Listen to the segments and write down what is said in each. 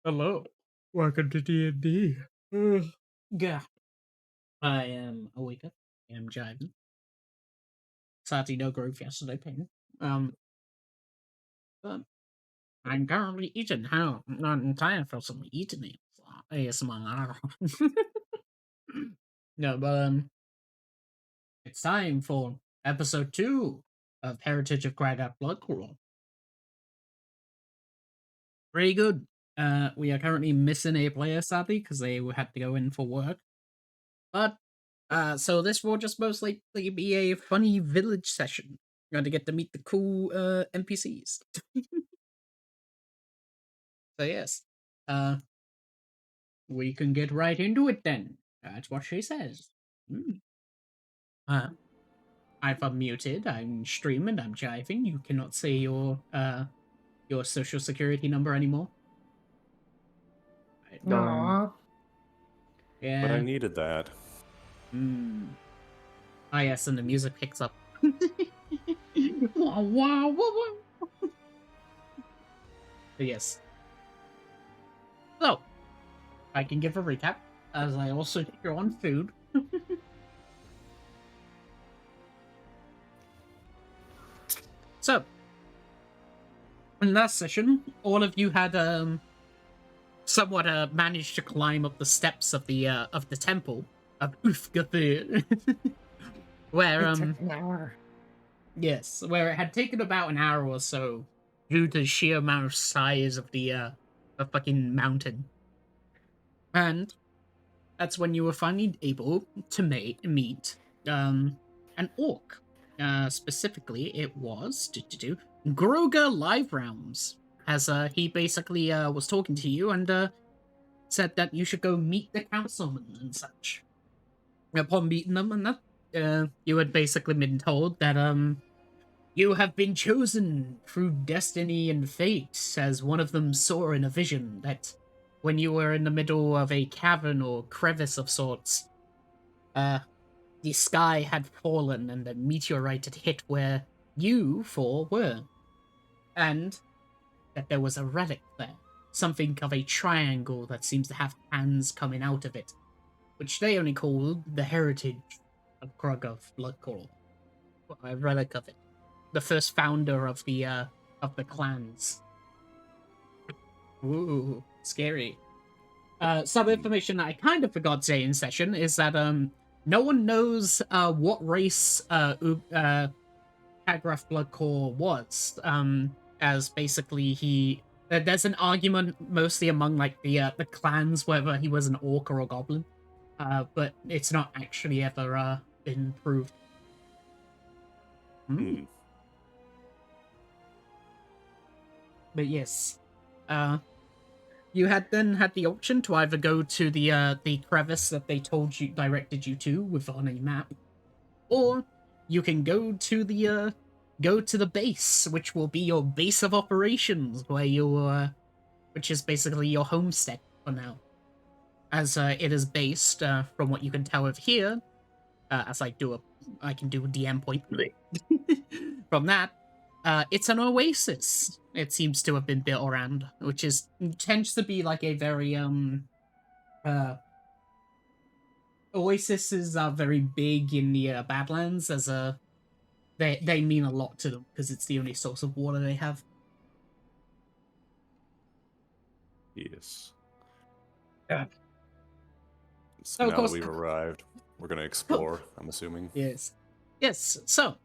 Hello. Welcome to D&D. Yeah. I am awake. I am jiving. Sadly, no growth yesterday, pain. But I'm currently eating. How? I'm tired for some eating it. ASMR. No, but it's time for episode 2 of Heritage of Kragath Bloodclaw. Pretty good. We are currently missing a player, sadly, because they had to go in for work. But so this will just most likely be a funny village session. You're going to get to meet the cool NPCs. So yes, we can get right into it then. That's what she says. Mm. I've unmuted. I'm streaming. I'm jiving. You cannot say your social security number anymore. Aww. Yeah. But I needed that. Ah, yes, and the music picks up. Wow, wow, wow, wow. Yes. So, I can give a recap, as I also cheer on food. So, in last session, all of you had somewhat managed to climb up the steps of the temple of Ufgathir, where It took an hour. yes, where it had taken about an hour or so due to the sheer amount of size of the fucking mountain, and that's when you were finally able to meet an orc. Specifically, it was Groga Live Rounds, as he basically was talking to you and said that you should go meet the councilman and such. Upon meeting them and that, you had basically been told that you have been chosen through destiny and fate, as one of them saw in a vision that when you were in the middle of a cavern or crevice of sorts, the sky had fallen and a meteorite had hit where you four were. And that there was a relic there, something of a triangle that seems to have hands coming out of it, which they only call the heritage of Kragath Bloodclaw. A relic of it. The first founder of the clans. Ooh, scary. Some information that I kind of forgot to say in session is that no one knows what race Kragath Bloodclaw was. As basically there's an argument mostly among like the clans whether he was an orc or a goblin, but it's not actually ever been proved. But yes, you had then had the option to either go to the crevice that they directed you to with on a map, or you can go to the base, which will be your base of operations, where which is basically your homestead for now, as it is based from what you can tell over here, as I can do a DM point from that. It's an oasis. It seems to have been built around, which tends to be like a very oases are very big in the Badlands, as they mean a lot to them because it's the only source of water they have. Yes. Yeah. So now that we've arrived, we're gonna explore. I'm assuming. Yes. So,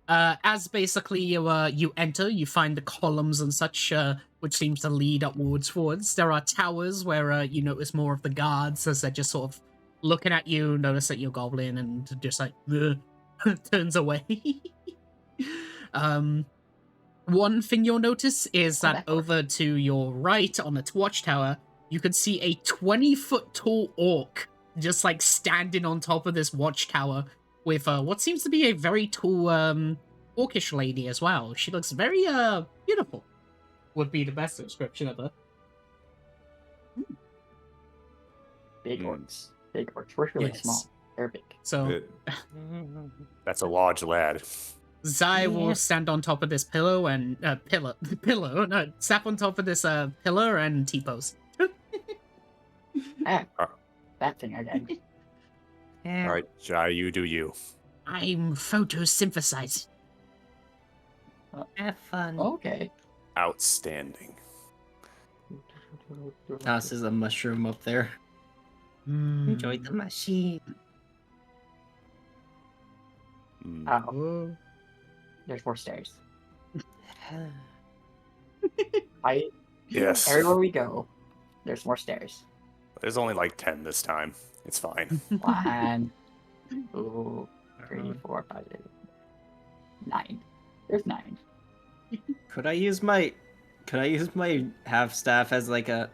as basically you enter, you find the columns and such, which seems to lead upwards forwards. There are towers where you notice more of the guards as they're just sort of looking at you, notice that you're goblin, and just like turns away. One thing you'll notice is that over to your right on the watchtower, you can see a 20-foot tall orc just like standing on top of this watchtower with what seems to be a very tall orcish lady as well. She looks very beautiful, would be the best description of her. Big orcs. Big orcs. We're really small. They're big. So that's a large lad. Zai will stand on top of this pillow and step on top of this pillar and T-pose. Ah, that thing again. Yeah. All right, Jai, you do you. I'm photosynthesizing. Have fun. Okay. Outstanding. Toss is a mushroom up there. Enjoy the machine. Mm. Oh, Whoa. there's more stairs. Yes. Everywhere we go, there's more stairs. There's only like 10 this time. It's fine. 1, 2, 3, 4, 5, 6, 9. There's 9. Could I use my half staff as like a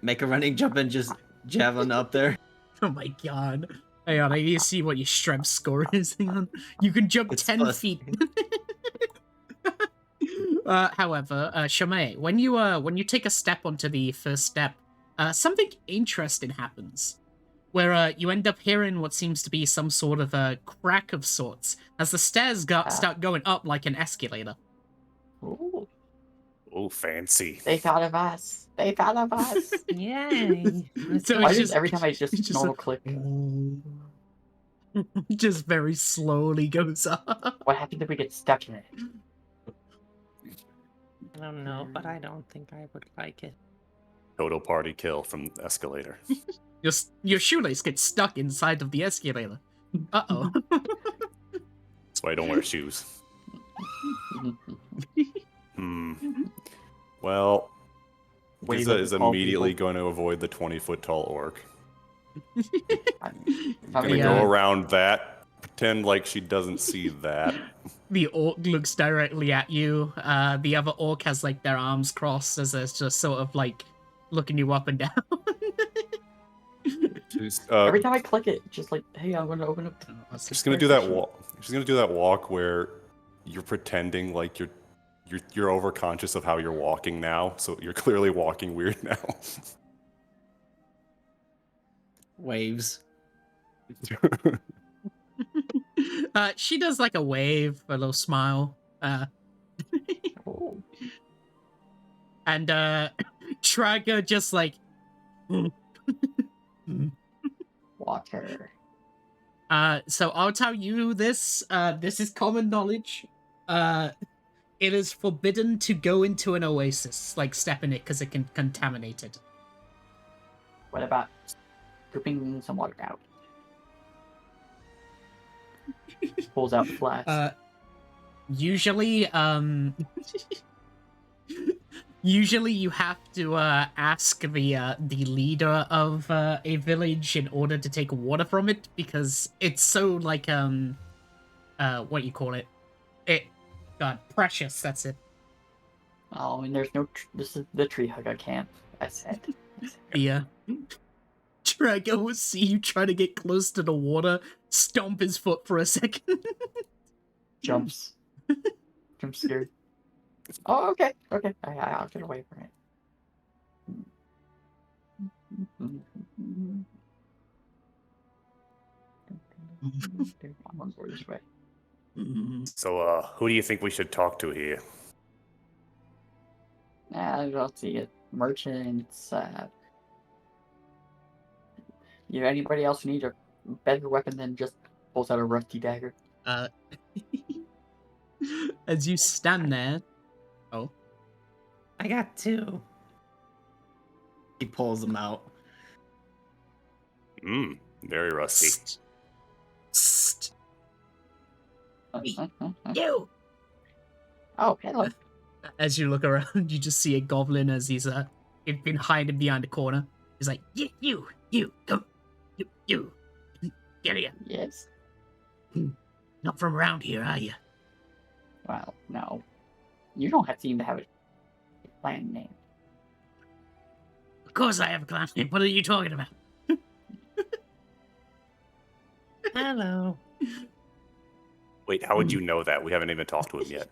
make a running jump and just javelin up there? Oh my god. Hang on, I need to see what your strength score is. Hang on. You can jump It's 10 plus- feet. However, Shamae, when you take a step onto the first step, something interesting happens. Where you end up hearing what seems to be some sort of a crack of sorts as the stairs start going up like an escalator. Ooh, Oh, fancy. they thought of us. They thought of us. Yay. So Why it's does just every time I it's just just normal a- click? just very slowly goes up. What happens if we get stuck in it? I don't know, but I don't think I would like it. Total party kill from the escalator. Your shoelace gets stuck inside of the escalator. Uh-oh. That's why I don't wear shoes. Well, Wave Giza at is the tall immediately people. going to avoid the 20-foot tall orc. I'm Gonna Yeah. go around that, pretend like she doesn't see that. The orc looks directly at you. The other orc has like their arms crossed as it's just sort of like looking you up and down. She's, Every time I click it, it's just like, hey, I'm going to open up. she's gonna do that walk. She's gonna do that walk where you're pretending like you're overconscious of how you're walking now, so you're clearly walking weird now. Waves. She does like a wave, a little smile. Oh, And Traga just like water. so I'll tell you this. This is common knowledge. It is forbidden to go into an oasis, like step in it, because it can contaminate it. What about scooping some water out? Pulls out the flask. Usually, usually you have to ask the leader of a village in order to take water from it, because it's so like what you call it? Precious. That's it. Oh, and there's no. This is the tree hugger camp. I said. Yeah. Drago will see you try to get close to the water, stomp his foot for a second. Jumps. Jump scared. Oh, okay. Okay. I'll get away from it. I'm on board this way. So, who do you think we should talk to here? I'll see it. Merchants. Anybody else who needs a better weapon than just pulls out a rusty dagger? As you stand there, I got 2. He pulls them out. Very rusty. Psst. You. You. Oh, hello. As you look around, you just see a goblin as he's been hiding behind a corner. He's like, you, come, you, get here. Yes. Not from around here, are you? Well, no. You don't seem to have a clan name. Of course I have a clan name. What are you talking about? Hello. Wait, how would you know that? We haven't even talked to him yet.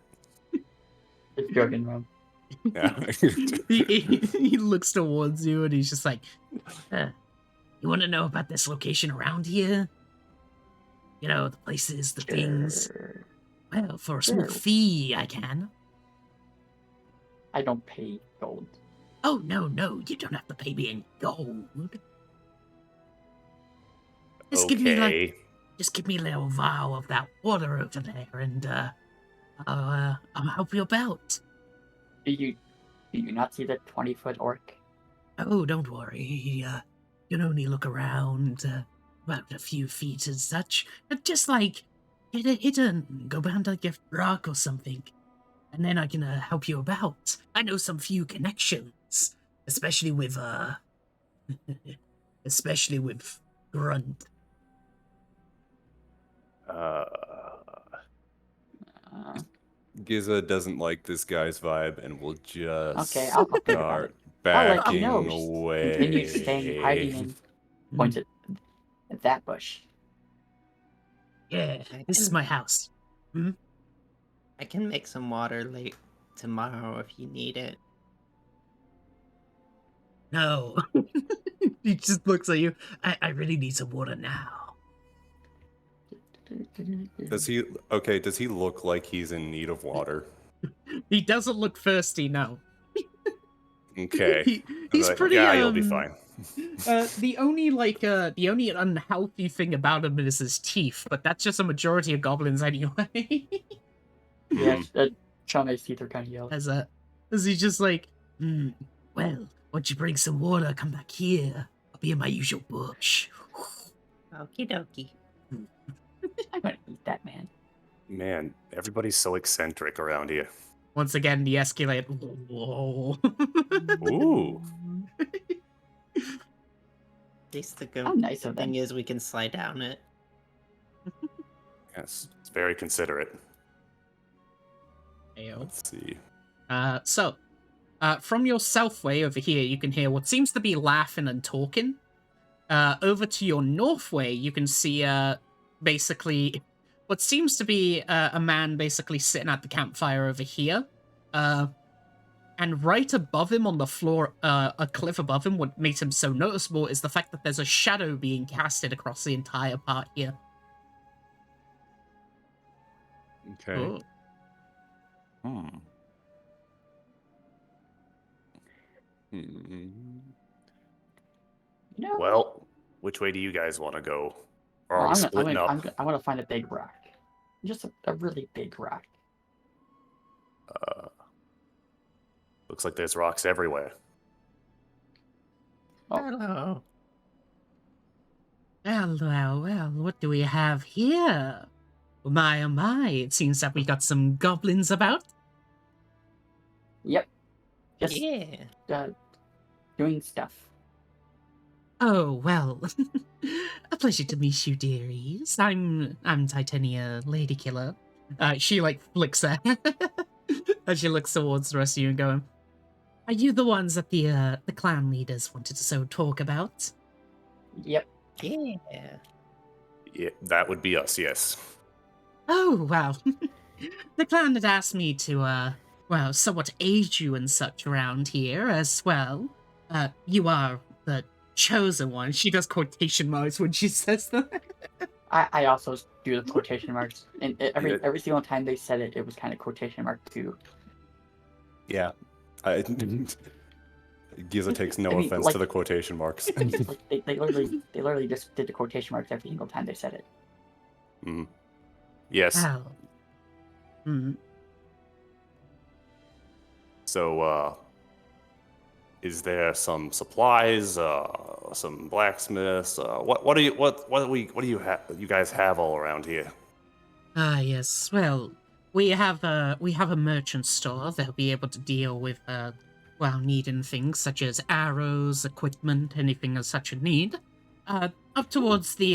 It's joking, Rob. Yeah. He looks towards you and he's just like, you want to know about this location around here? You know, the places, the things. Sure. Well, for a small Sure. fee, I can. I don't pay gold. Oh, no, you don't have to pay me in gold. Just give me Okay. just give me a little vial of that water over there, and I'll help you about. Do you not see the 20-foot orc? Oh, don't worry. You can only look around about a few feet and such. Just like hit a go behind like a rock or something, and then I can help you about. I know some few connections, especially with especially with Grunt. Uh, Giza doesn't like this guy's vibe and will just Okay, I'll think about start it. I'll let you backing know. away. Continue staying hiding and points at that bush. Yeah, I this is can- my house. I can make some water late tomorrow if you need it. No. He just looks at you. I really need some water now. Does he look like he's in need of water? He doesn't look thirsty, no. Okay. He's Like, pretty. yeah, you'll be fine. The only unhealthy thing about him is his teeth, but that's just a majority of goblins anyway. Yeah, Shauna's teeth are kind of yellow. As he's just like, well, once you bring some water, come back here. I'll be in my usual bush. Okie dokie. I'm gonna eat that man. Man, everybody's so eccentric around here. Once again, the escalate. Whoa. Ooh. At least the How nice of thing them. is we can slide down it. Yes, it's very considerate. Ayo. Let's see. From your south way over here, you can hear what seems to be laughing and talking. Over to your north way, you can see, basically, what seems to be a man basically sitting at the campfire over here. And right above him on the floor, a cliff above him, what makes him so noticeable is the fact that there's a shadow being casted across the entire part here. Okay. Oh. No. Well, which way do you guys want to go? Or Well, are we splitting up? I want to find a big rock. Just a really big rock. Looks like there's rocks everywhere. Oh. Hello. Well, what do we have here? Oh my, it seems that we got some goblins about. Yep. Just Yeah. doing stuff. Oh, well, a pleasure to meet you, dearies. I'm Titania Ladykiller. She, like, flicks her as she looks towards the rest of you and going, are you the ones that the clan leaders wanted to so talk about? Yep. Yeah. Yeah, that would be us, yes. Oh, well, the clan had asked me to, well, somewhat aid you and such around here as well. You are the chosen one. She does quotation marks when she says that. I also do the quotation marks, and Yeah. every single time they said it, it was kind of quotation mark too. Yeah. Giza takes no I mean, offense like- to the quotation marks. Like, they literally just did the quotation marks every single time they said it. Yes. Well, So, is there some supplies, some blacksmiths? What do you guys have all around here? yes. Well, we have a merchant store that'll be able to deal with well, needing things such as arrows, equipment, anything of such a need. Up towards the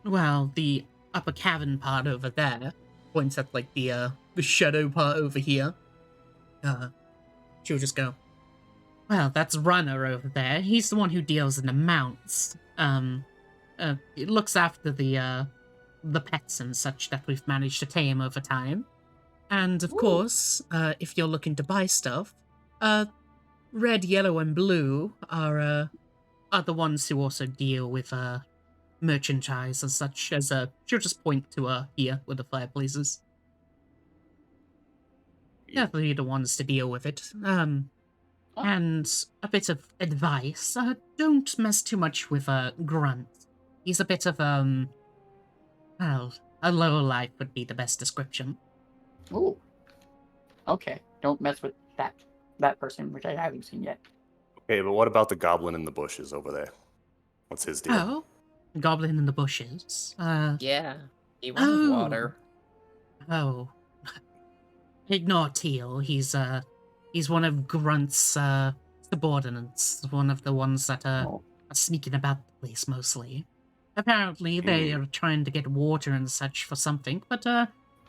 the upper cavern part over there, points at like the shadow part over here. She'll just go, well, that's Runner over there. He's the one who deals in the mounts. It looks after the pets and such that we've managed to tame over time. And of course, if you're looking to buy stuff, red, yellow, and blue are the ones who also deal with merchandise and such as she'll just point to here with the fireplaces. Definitely the ones to deal with it. And a bit of advice, don't mess too much with Grunt. he's a bit of, well, a low life would be the best description. Ooh. Okay. Don't mess with that person, which I haven't seen yet. Okay, but what about the goblin in the bushes over there? What's his deal? Oh, goblin in the bushes. Yeah, he wanted Oh. water. Oh. Ignore Teal. He's one of Grunt's, subordinates. One of the ones that, Oh. are sneaking about the place mostly. Apparently, they are trying to get water and such for something, but,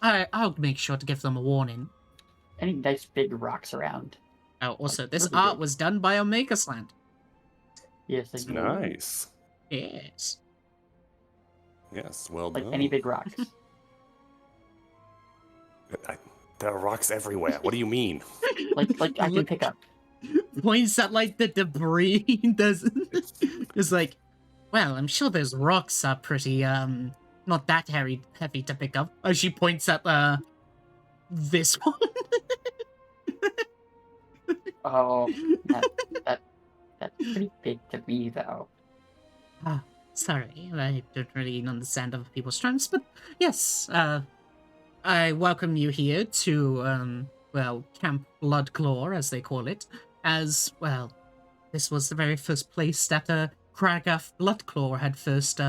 I'll make sure to give them a warning. Any nice big rocks around? Oh, also, this really art big. was done by Omega Slant. Yes, It's I know. nice. Yes. Yes, well Like done. any big rocks. There are rocks everywhere. What do you mean? like I can Look- pick up. Points at, like, the debris. Does it's like, well, I'm sure those rocks are pretty, not that heavy to pick up. As she points at, this one. Oh, that's pretty big to me though. Sorry, I don't really understand other people's strengths, but yes, I welcome you here to, well, Camp Bloodclaw, as they call it, as, well, this was the very first place that, Kragath Bloodclaw had first,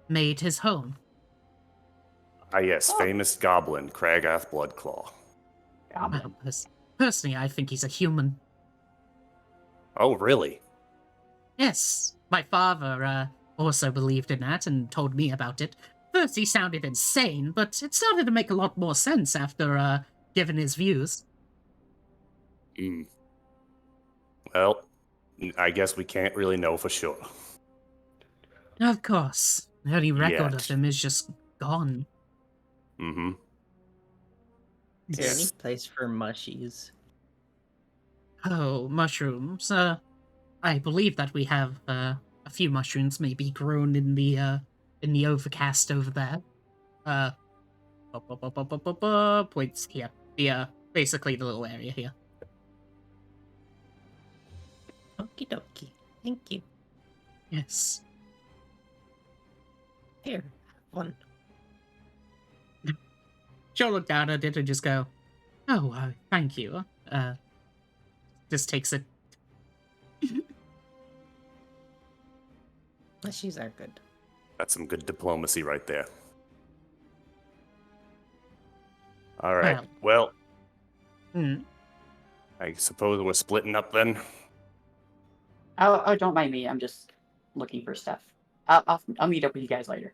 made his home. Ah, yes, famous goblin, Kragath Bloodclaw. Goblin. Well, personally, I think he's a human. Oh, really? Yes, my father, also believed in that and told me about it. First he sounded insane, but it started to make a lot more sense after, giving his views. Hmm. Well, I guess we can't really know for sure. Of course, the only record of Yet. him is just gone. Mm-hmm. Is there any Yes. place for mushies? Oh, mushrooms. I believe that we have, a few mushrooms maybe grown in the overcast over there. Points here. Basically the little area here. Okie dokie. Thank you. Yes. Here, have one. She'll look down at it and just go, oh, thank you. Just takes it. Mushies are good. That's some good diplomacy right there. All right. Well, Hmm. I suppose we're splitting up then. Oh, don't mind me. I'm just looking for stuff. I'll meet up with you guys later.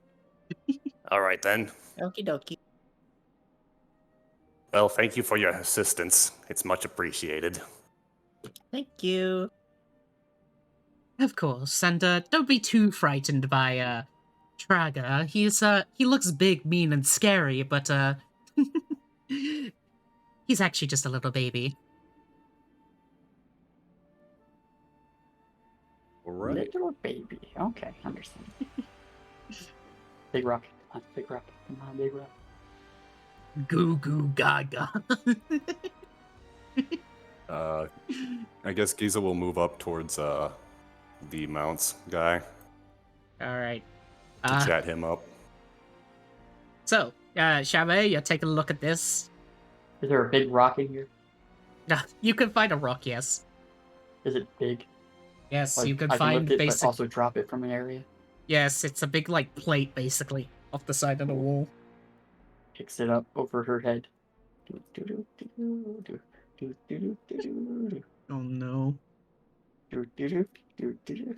All right then. Okie dokie. Well, thank you for your assistance. It's much appreciated. Thank you. Of course, and don't be too frightened by Traga. He looks big, mean, and scary, but he's actually just a little baby. All right. Little baby. Okay, understand. Big rock. Come on, big rock. Come on, big rock. Goo goo gaga. I guess Giza will move up towards the mounts guy All right. to chat him up. So, Chabet, you're taking a look at this. Is there a big rock in here? You can find a rock, yes. Is it big? Yes, Like, you can I find lift it, but basic. also drop it from an area. Yes, it's a big like plate basically off the side of the wall. Picks it up over her head. Do, do, do, do, do, do, do, do, do, do, Oh no. do, do, do, do, do, do.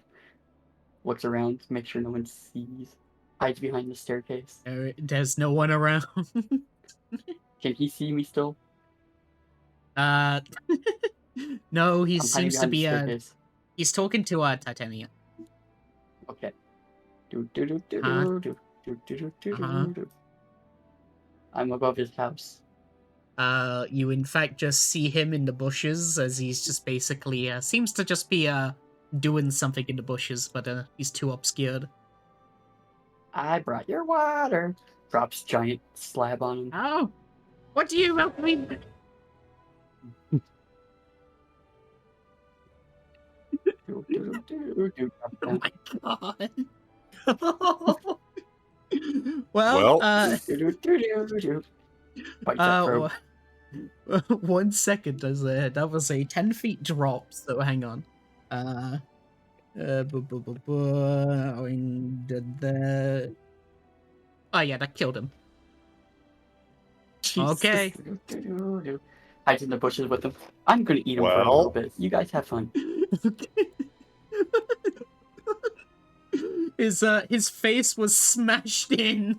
Looks around to make sure no one sees. Hides behind the staircase. There's no one around. Can he see me still? No, he I'm hiding seems to behind the be staircase. he's talking to Titania. Okay. Do, do, do, do, Huh? do, do, do, do, do, Uh-huh. do, do. I'm above his house. You in fact just see him in the bushes as he's just basically seems to just be doing something in the bushes, but he's too obscured. I brought your water. Drops giant slab on him. Oh, what do you help me? Do, do, do, do, do. Drop it Oh down. my god! Well, Do-do-do-do-do. Bites that probe. 1 second, that was a 10 feet drop, so hang on. Oh yeah, that killed him. Jesus. Okay. Do-do-do-do. Hides in the bushes with him. I'm gonna eat him for a little bit. You guys have fun. His face was smashed in.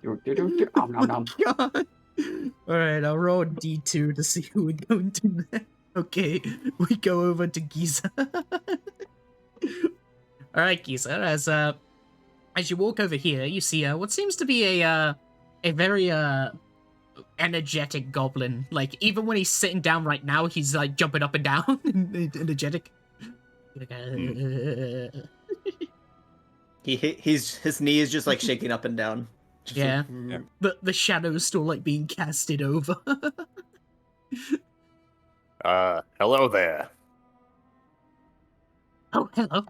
Do-do-do-do. Om nom nom. God. Alright, I'll roll a D2 to see who we're going to next. Okay, we go over to Giza. Alright, Giza, as you walk over here, you see what seems to be a very energetic goblin. Like, even when he's sitting down right now, he's like jumping up and down. Energetic. His knee is just like shaking up and down. Just Yeah. like, The shadow's still like being casted over. Hello there. Oh, hello.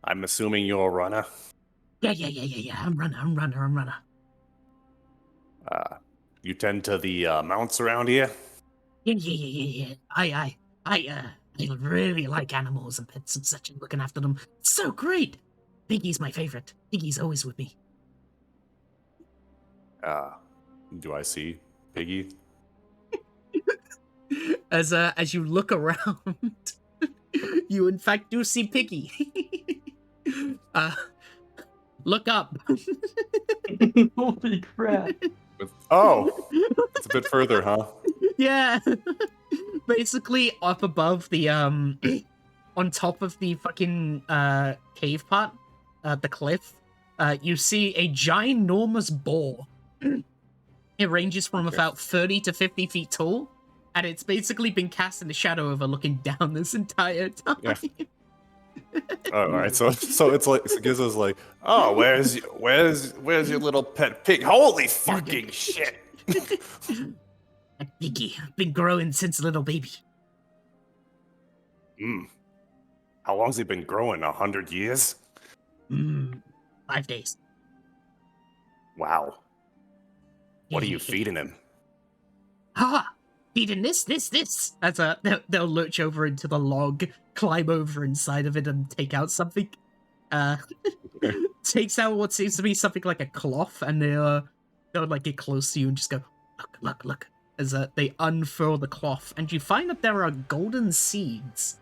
I'm assuming you're a runner. Yeah. I'm runner. You tend to the mounts around here? Yeah. I really like animals and pets and such and looking after them. It's so great. Piggy's my favorite. Piggy's always with me. Do I see Piggy? As you look around, you in fact do see Piggy. Look up. Holy crap. Oh, it's a bit further, huh? Yeah. Basically up above the on top of the fucking cave part, the cliff, you see a ginormous boar. It ranges from about 30 to 50 feet tall, and it's basically been cast in the shadow of her looking down this entire time. Yeah. All right, so it's like Gizzo's like, oh, where's your little pet pig? Holy fucking shit! That Piggy, been growing since a little baby. How long's he been growing? 100 years? 5 days. Wow. What are you feeding him? Feeding this. As they'll lurch over into the log, climb over inside of it, and take out something. Takes out what seems to be something like a cloth, and they'll like get close to you and just go, look. As they unfurl the cloth, and you find that there are golden seeds.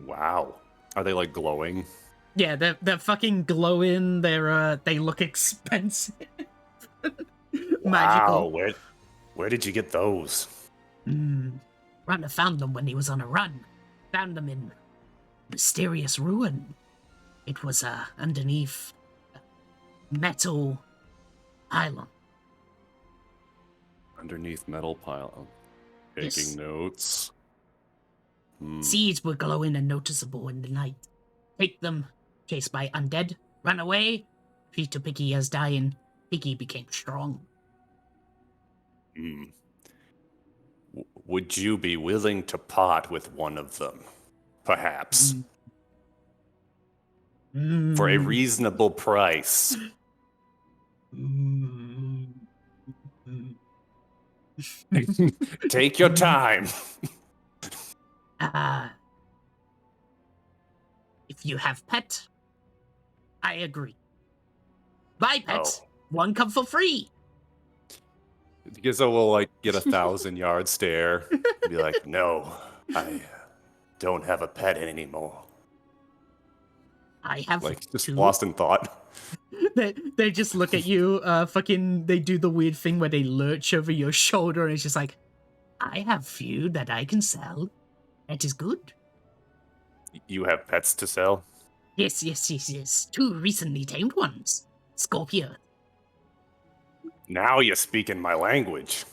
Wow. Are they like glowing? Yeah, they're fucking glowing. They look expensive. Magical. Wow, where did you get those? Runner found them when he was on a run. Found them in mysterious ruin. It was underneath a metal pylon. Underneath metal pile. Taking Yes. notes. Seeds were glowing and noticeable in the night. Take them, chased by undead, run away, feed to Piggy as dying. Piggy became strong. Would you be willing to part with one of them? Perhaps. For a reasonable price. Take your time. If you have pet, I agree. Buy pet, Oh. one come for free. Gizzo will like get 1,000-yard stare. And be like, no, I don't have a pet anymore. I have Like just two. lost in thought. They just look at you, they do the weird thing where they lurch over your shoulder and it's just like, I have few that I can sell. That is good. You have pets to sell? Yes. 2 recently tamed ones. Scorpio. Now you're speaking my language.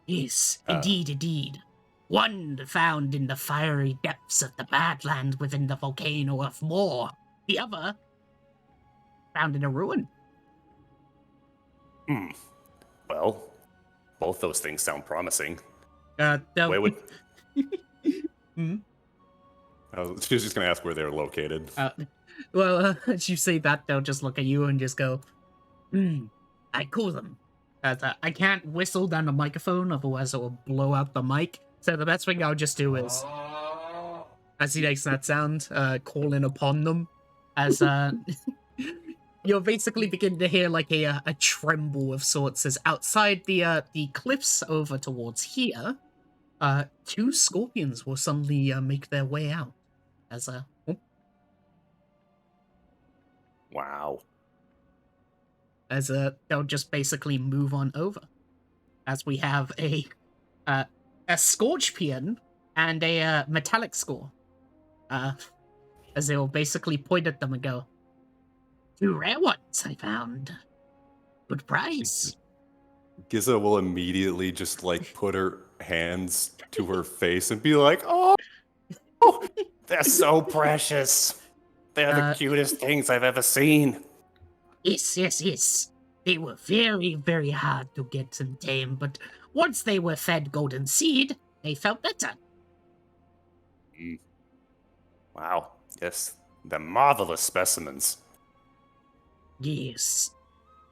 Yes, indeed. One found in the fiery depths of the Badlands within the volcano of Moor. The other found in a ruin. Well, both those things sound promising. They'll, Where would Hmm? She was just gonna ask where they were located. As you say that, they'll just look at you and just go, I call them. I can't whistle down the microphone, otherwise it will blow out the mic. So the best thing I'll just do is, as he makes that sound, calling upon them, as you'll basically begin to hear like a tremble of sorts as outside the cliffs over towards here, two scorpions will suddenly make their way out. As Wow. as they'll just basically move on over. As we have a scorpion and a metallic score. As they'll basically point at them and go, two rare ones I found. Good price. Giza will immediately just like put her hands to her face and be like, "Oh, they're so precious. They're the cutest things I've ever seen." Yes. They were very, very hard to get and tame, but once they were fed golden seed, they felt better. Wow. Yes, they're marvelous specimens. Yes.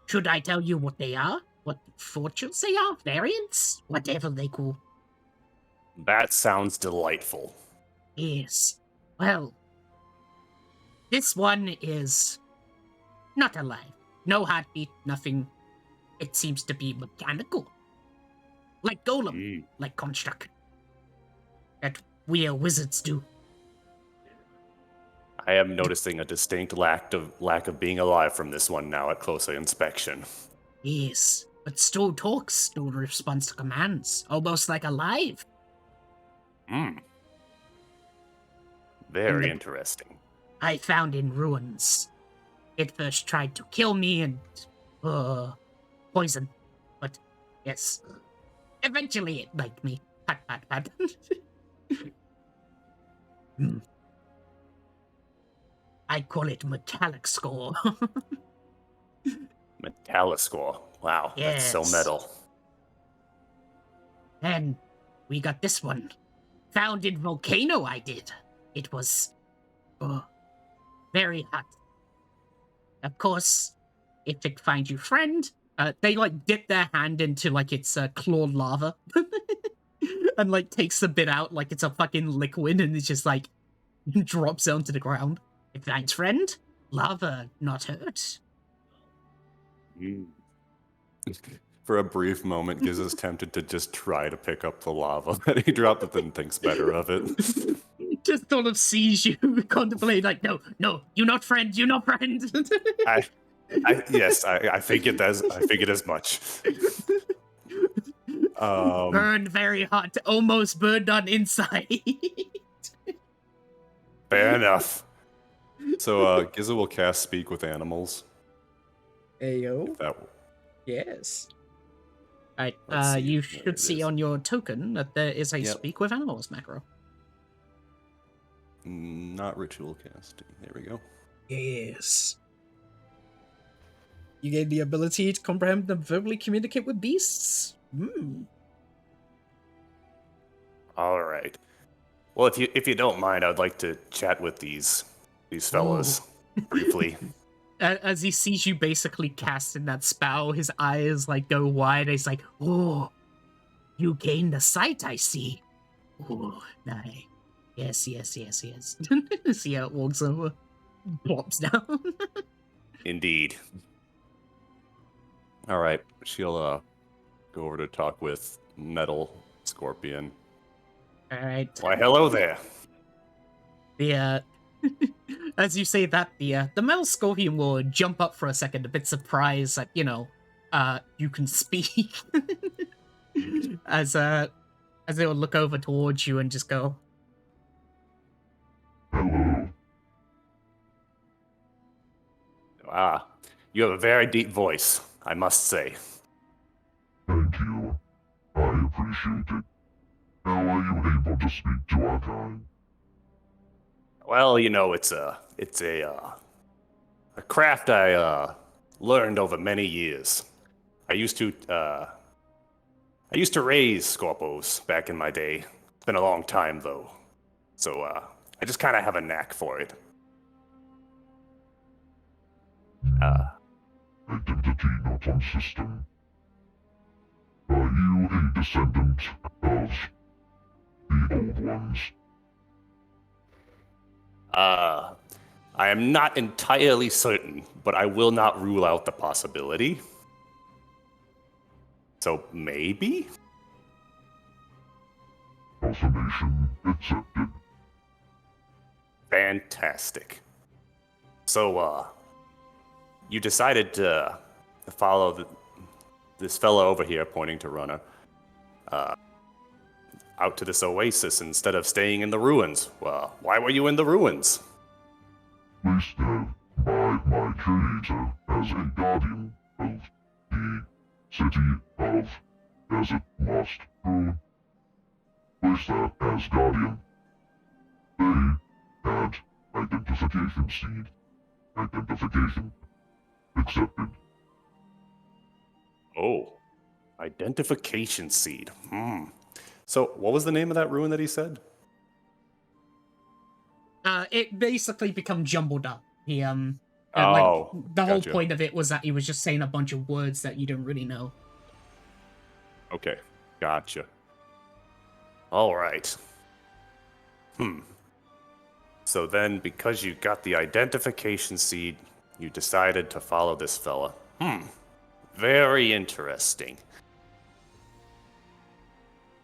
Should I tell you what they are? What fortunes they are? Variants? Whatever they call. That sounds delightful. Yes. Well, this one is not alive. No heartbeat, nothing. It seems to be mechanical. Like Golem, like Construct. That we wizards do. I am noticing a distinct lack of being alive from this one now at closer inspection. Yes, but still talks, still responds to commands, almost like alive. Very interesting. I found in ruins. It first tried to kill me and poison, but yes, eventually it liked me. Pat. I call it metallic score. Metalliscore. Wow, that's so Yes. metal. And we got this one. Found in Volcano I did. It was very hot. Of course, if it finds you friend, they like dip their hand into like its clawed lava. And like takes the bit out like it's a fucking liquid and it's just like drops onto the ground. It finds friend, lava not hurt. For a brief moment, Giz is tempted to just try to pick up the lava that he dropped, but then thinks better of it. Just sort of sees you contemplate like, no, you're not friend. Yes, I figured as much. Burned very hot, almost burned on inside. Fair enough. So Giza will cast Speak with Animals. Ayo. That Yes. Alright, Let's see you where should it see is. on your token that there is a Yep. Speak with Animals macro. not ritual casting. There we go. Yes. You gain the ability to comprehend and verbally communicate with beasts. All right. Well, if you don't mind, I'd like to chat with these fellas briefly. As he sees you basically casting that spell, his eyes like go wide. He's like, "Oh, you gain the sight, I see. Oh, nice. Yes. See how it walks over, plops down." Indeed. All right, she'll go over to talk with Metal Scorpion. All right. Why, hello there. The as you say that, the metal scorpion will jump up for a second, a bit surprised that you can speak. as it will look over towards you and just go, Hello. Ah, you have a very deep voice, I must say. Thank you. I appreciate it. How are you able to speak to our kind? Well, it's a craft I learned over many years. I used to raise Scorpos back in my day, It's been a long time, though. So, I just kind of have a knack for it. Identity not on system. Are you a descendant of the Old Ones? I am not entirely certain, but I will not rule out the possibility. So, maybe? Confirmation accepted. Fantastic. So, you decided to follow this fellow over here, pointing to Runner, out to this oasis instead of staying in the ruins. Well, why were you in the ruins? Placed there by my creator as a guardian of the city of Desert Lost Ruin. Placed there as guardian. They had identification seed. Identification accepted. Oh, identification seed. So, what was the name of that ruin that he said? It basically become jumbled up. He the whole gotcha. point of it was that he was just saying a bunch of words that you don't really know. Okay, gotcha. All right. So then, because you got the identification seed, you decided to follow this fella. Very interesting.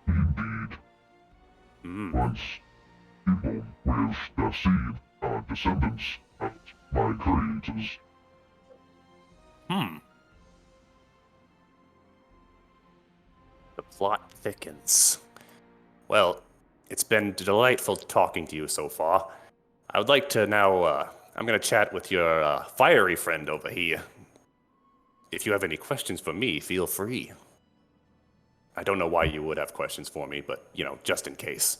Indeed. Once people with their seed are descendants of my creators. The plot thickens. Well, it's been delightful talking to you so far. I would like to now, I'm going to chat with your fiery friend over here. If you have any questions for me, feel free. I don't know why you would have questions for me, but, just in case.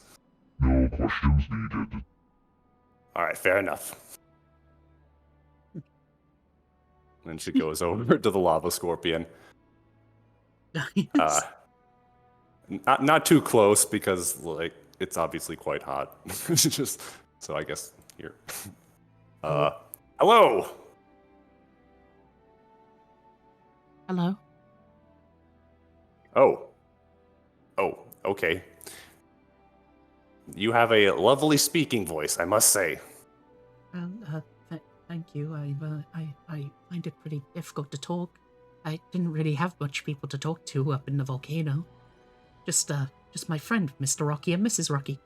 No questions needed. All right, fair enough. Then she goes over to the lava scorpion. Not too close because it's obviously quite hot. Just so I guess here. Hello. Hello? Oh, okay. You have a lovely speaking voice, I must say. Thank you. I find it pretty difficult to talk. I didn't really have much people to talk to up in the volcano. Just my friend, Mr. Rocky and Mrs. Rocky.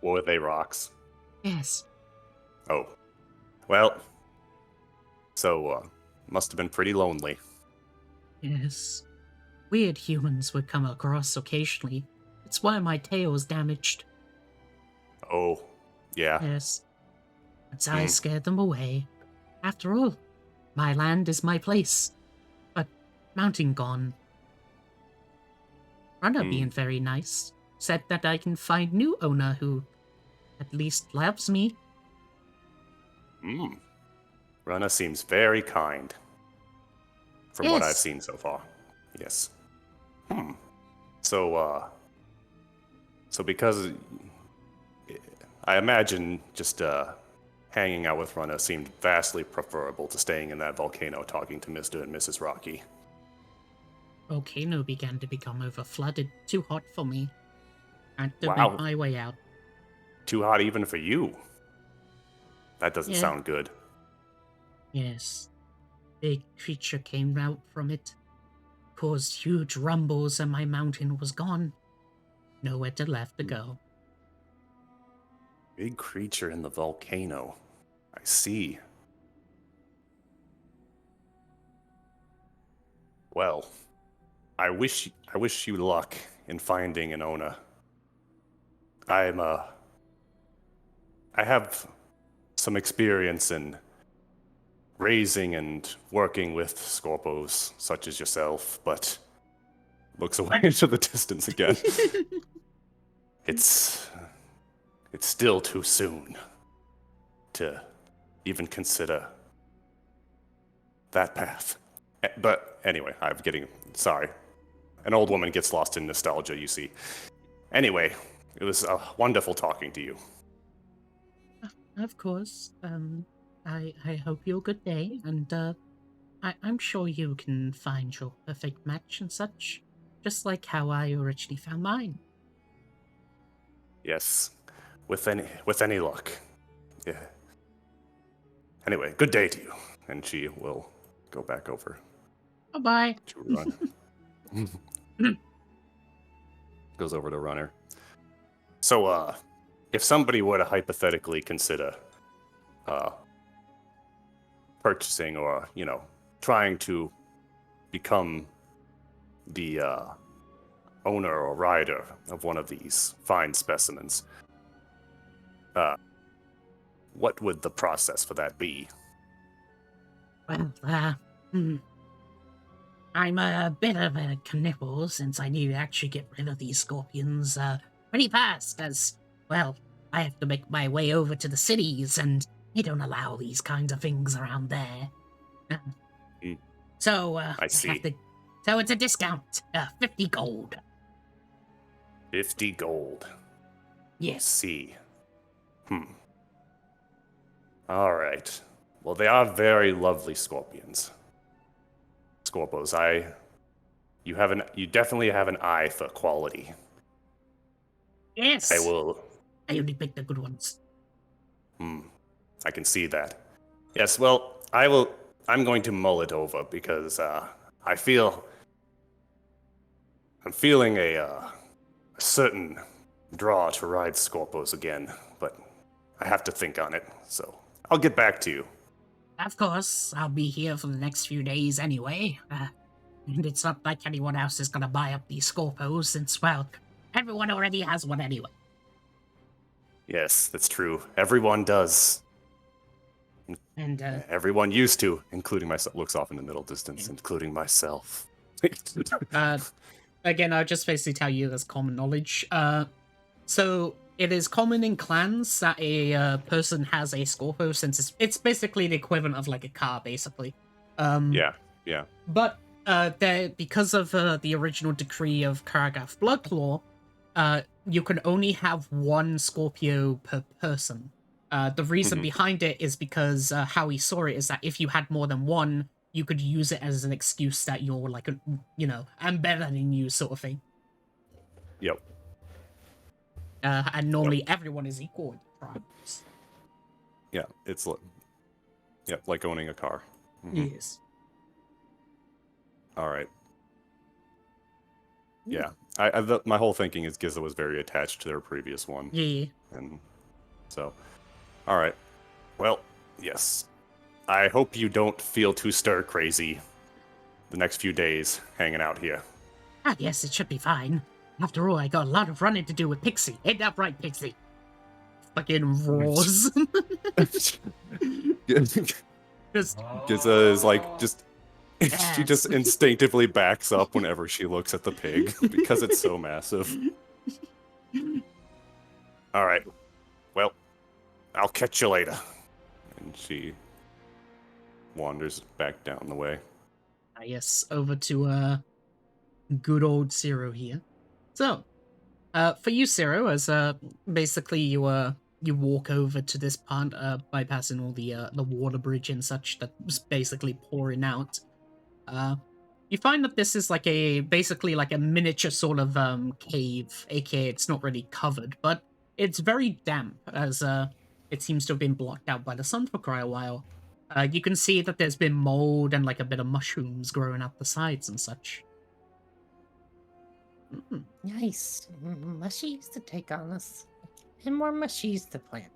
Were they rocks? Yes. Oh. Well, so, must have been pretty lonely. Yes. Weird humans would come across occasionally. It's why my tail was damaged. Oh, yeah. Yes. But I scared them away. After all, my land is my place. But mountain gone. Runner being very nice. Said that I can find new owner who at least loves me. Rana seems very kind. From what I've Yes. seen so far. Yes. So because I imagine just hanging out with Rana seemed vastly preferable to staying in that volcano talking to Mr. and Mrs. Rocky. Volcano began to become overflooded. Too hot for me. Had to Wow. make my way out. Too hot even for you. That doesn't Yeah. sound good. Yes. Big creature came out from it. Caused huge rumbles and my mountain was gone. Nowhere to left to go. Big creature in the volcano. I see. Well, I wish you luck in finding an owner. I have some experience in raising and working with Scorpos such as yourself, but looks away into the distance again. It's still too soon to even consider that path. But anyway, sorry. an old woman gets lost in nostalgia, you see. Anyway, it was wonderful talking to you. Of course. I hope you a good day, and I'm sure you can find your perfect match and such, just like how I originally found mine. Yes, with any luck. Yeah. Anyway, good day to you. And she will go back over Bye-bye. to run. Goes over to Runner. So, if somebody were to hypothetically consider purchasing or, trying to become the owner or rider of one of these fine specimens, what would the process for that be? Well, I'm a bit of a cannibal since I need to actually get rid of these scorpions pretty fast, as, well, I have to make my way over to the cities, and they don't allow these kinds of things around there. So, I see. So it's a discount, 50 gold. 50 gold. Yes. See. All right. Well, they are very lovely scorpions. Scorpos, you definitely have an eye for quality. Yes. I will. I only pick the good ones. I can see that. Yes, well, I'm going to mull it over because I'm feeling a certain draw to ride Scorpos again, but I have to think on it, so I'll get back to you. Of course, I'll be here for the next few days anyway. And it's not like anyone else is gonna buy up these Scorpos since, well, everyone already has one anyway. Yes, that's true. Everyone does. And, Everyone used to, including myself. Looks off in the middle distance, including myself. again, I'll just basically tell you this common knowledge. So it is common in clans that a person has a Scorpo, since it's basically the equivalent of like a car, basically. Yeah. But because of the original decree of Kragath Bloodclaw, you can only have one Scorpio per person. The reason behind it is because how he saw it is that if you had more than one, you could use it as an excuse that you're like, I'm better than you sort of thing. Yep. And normally everyone is equal in tribes. Yeah, it's like owning a car. Yes. All right. Yeah, my whole thinking is Giza was very attached to their previous one. Yeah. And so, all right. Well, yes. I hope you don't feel too stir crazy the next few days hanging out here. Yes, it should be fine. After all, I got a lot of running to do with Pixie. Ain't that right, Pixie? Fucking roars. Giza is like she just instinctively backs up whenever she looks at the pig because it's so massive. All right. Well, I'll catch you later. And she wanders back down the way. Yes, over to good old Zero here. So, for you, Zero, as basically you walk over to this pond, bypassing all the water bridge and such that was basically pouring out. You find that this is basically like a miniature sort of cave, aka it's not really covered, but it's very damp as it seems to have been blocked out by the sun for quite a while. You can see that there's been mold and like a bit of mushrooms growing up the sides and such. Nice. Mushies to take on us. And more mushies to plant.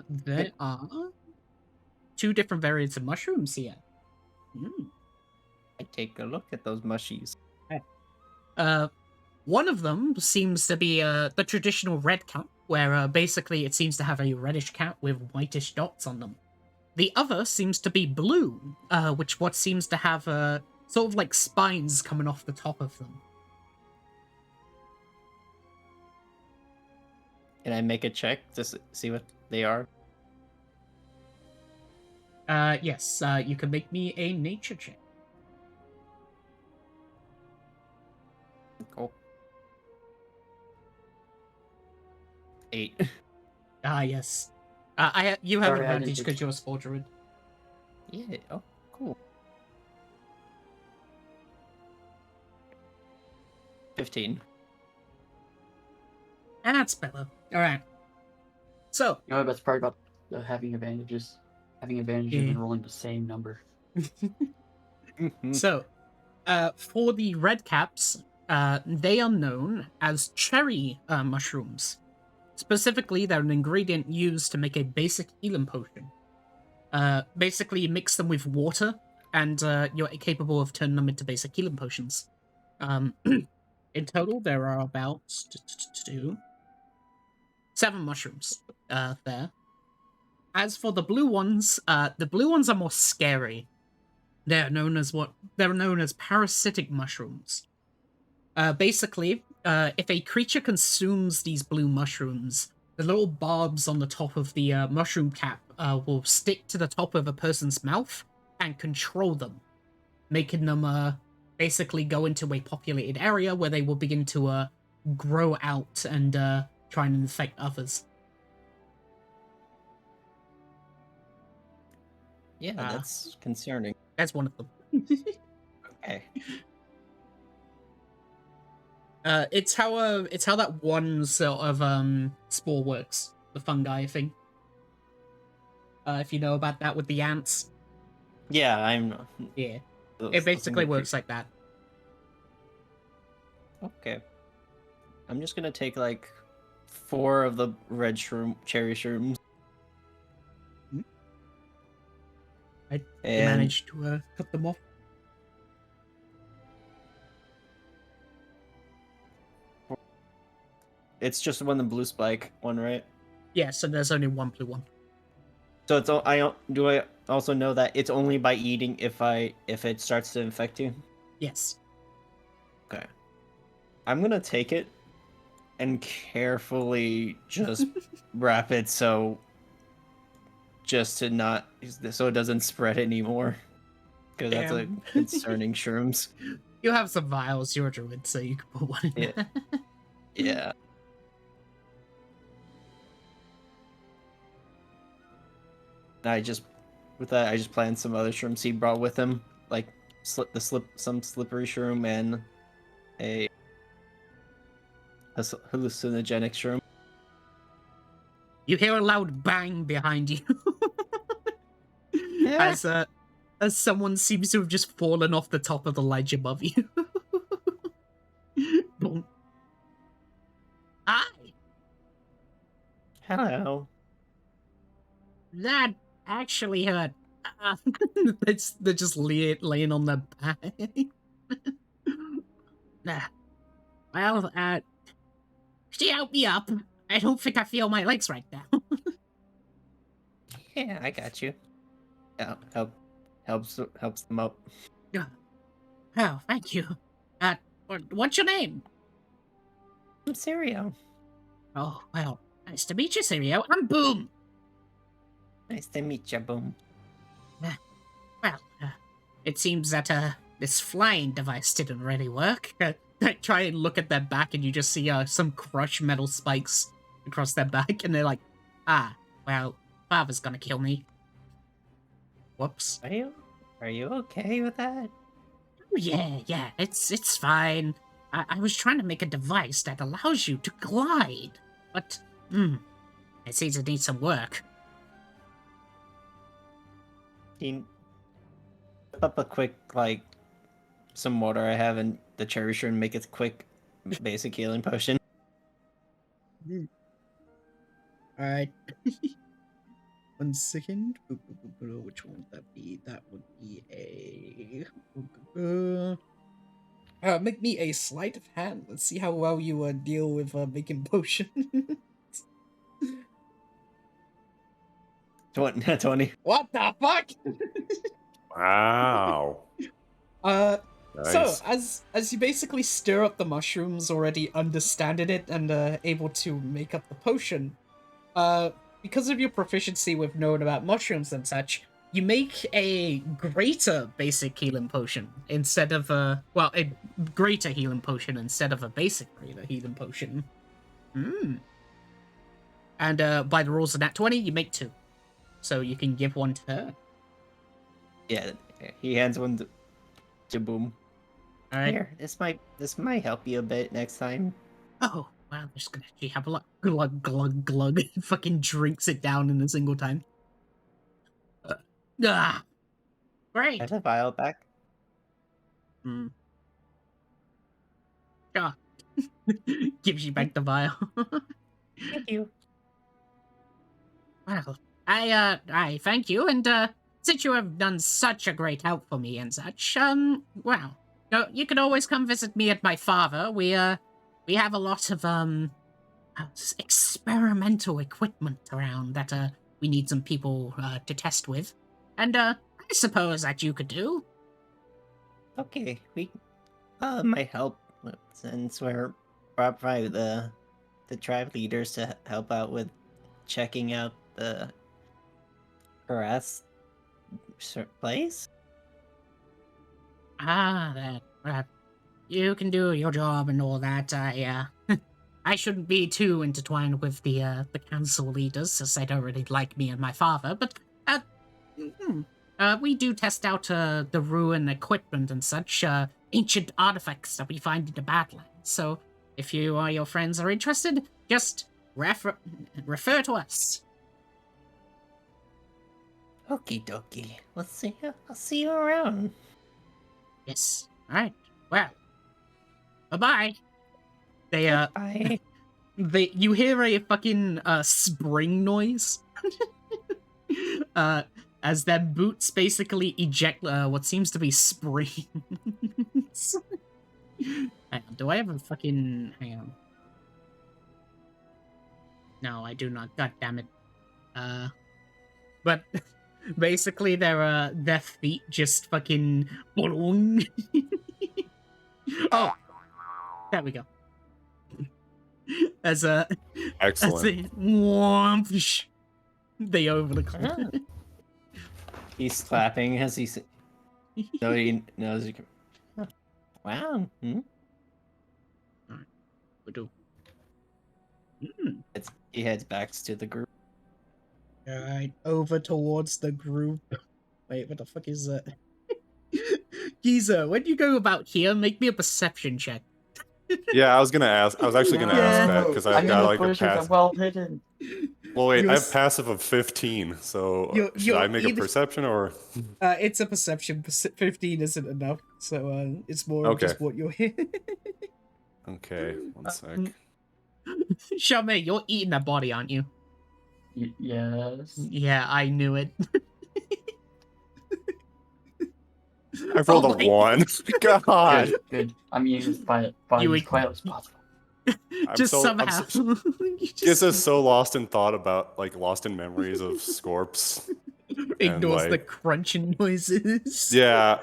There are 2 different variants of mushrooms here. I take a look at those mushies. One of them seems to be the traditional red cap, where basically it seems to have a reddish cap with whitish dots on them. The other seems to be blue, which seems to have sort of like spines coming off the top of them. Can I make a check to see what they are? Yes, you can make me a nature check. Cool. 8. Ah, yes. You have Sorry, I didn't advantage think- because you're a spore druid. Yeah. Oh, cool. 15. And that's better. Alright. So, You know what the best part about having advantages? Having advantage Yeah. and rolling the same number. so, for the red caps, they are known as cherry mushrooms. Specifically, they're an ingredient used to make a basic healing potion. Basically, you mix them with water, and you're capable of turning them into basic healing potions. In total, there are about 7 mushrooms there. As for the blue ones are more scary. They're known as parasitic mushrooms. Basically, if a creature consumes these blue mushrooms, the little barbs on the top of the mushroom cap will stick to the top of a person's mouth and control them, making them basically go into a populated area where they will begin to grow out and try and infect others. Yeah, that's concerning. That's one of them. Okay. It's how that one sort of spore works, the fungi thing. If you know about that with the ants, Yeah, I'm. yeah, those- it those basically things are works like that. Okay. I'm just gonna take like 4 of the red cherry shrooms. I And managed to cut them off. it's just the blue spike one, right? Yeah, so there's only one blue one. So it's I also know that it's only by eating if it starts to infect you. Yes. Okay. I'm gonna take it and carefully just wrap it just to not so it doesn't spread anymore. Because that's a Damn. concerning shrooms. You have some vials, you're a druid, so you can put one in Yeah. there. Yeah. I just planned some other shrooms he brought with him, like some slippery shroom and a hallucinogenic shroom. You hear a loud bang behind you. Yeah. As someone seems to have just fallen off the top of the ledge above you. Boom. Hi! Hello. That actually hurt. They're just laying on their back. Well, could you help me up? I don't think I feel my legs right now. Yeah, I got you. Yeah, helps them up. Oh, thank you. What's your name? I'm Serio. Oh, well, nice to meet you, Sirio. I'm Boom. Nice to meet you, Boom. Well, it seems that this flying device didn't really work. I try and look at their back, and you just see some crushed metal spikes across their back, and they're like, well, Father's gonna kill me. Whoops. Are you okay with that? Yeah, it's fine. I was trying to make a device that allows you to glide, but, it seems it needs some work. Whip up a quick, some water I have in the cherry shroom and make it quick basic healing potion. Alright. 1 second. Which one would that be? That would be a... make me a sleight of hand. Let's see how well you deal with making potions. 20. What the fuck? Wow. So Nice. as you basically stir up the mushrooms, already understanding it and able to make up the potion, because of your proficiency with knowing about mushrooms and such, you make a greater basic healing potion instead of a greater healing potion instead of a basic greater healing potion. And by the rules of Nat 20, you make 2, so you can give one to her. Yeah, he hands one to Boom. All right. Here, this might help you a bit next time. Oh wow, there's gonna actually have a lot. Glug glug glug. Fucking drinks it down in a single time. Great. Have the vial back. Sure. Gives you back the vial. Thank you. Well, I thank you, and since you have done such a great help for me and such, well, you can always come visit me at my father. We have a lot of experimental equipment around that we need some people to test with, and I suppose that you could do. Okay, we might help since we're probably the tribe leaders to help out with checking out the Kragath place. That you can do your job and all that. I shouldn't be too intertwined with the council leaders, since they don't really like me and my father. But we do test out the ruin equipment and such ancient artifacts that we find in the Badlands. So if you or your friends are interested, just refer to us. Okie dokie. Let's see. I'll see you around. Yes. All right. Well. Bye-bye. Bye. You hear a fucking spring noise as their boots basically eject what seems to be springs. Hang on, do I have a fucking... Hang on. No, I do not. God damn it. But basically their feet just fucking... Oh! There we go. Excellent. They over the cliff. He's clapping as he knows he can. Wow. We do. He heads back to the group. Alright, over towards the group. Wait, what the fuck is that? Giza, when you go about here, make me a perception check. Yeah, I was actually gonna ask that because I've got like a bushes are passive. well hidden. Well, wait, You're I have s- passive of 15. So should you're I make a either- perception or? It's a perception. 15 isn't enough, so it's more of Okay. just what you're hearing. Okay, one sec. Shame, you're eating that body, aren't you? Yes. Yeah, I knew it. I rolled Oh a my- 1. God. Good. I'm using as You as quiet as possible. Just somehow. You just Gizza's so lost in thought about, like, lost in memories of Scorps. ignores the like- crunching noises. Yeah.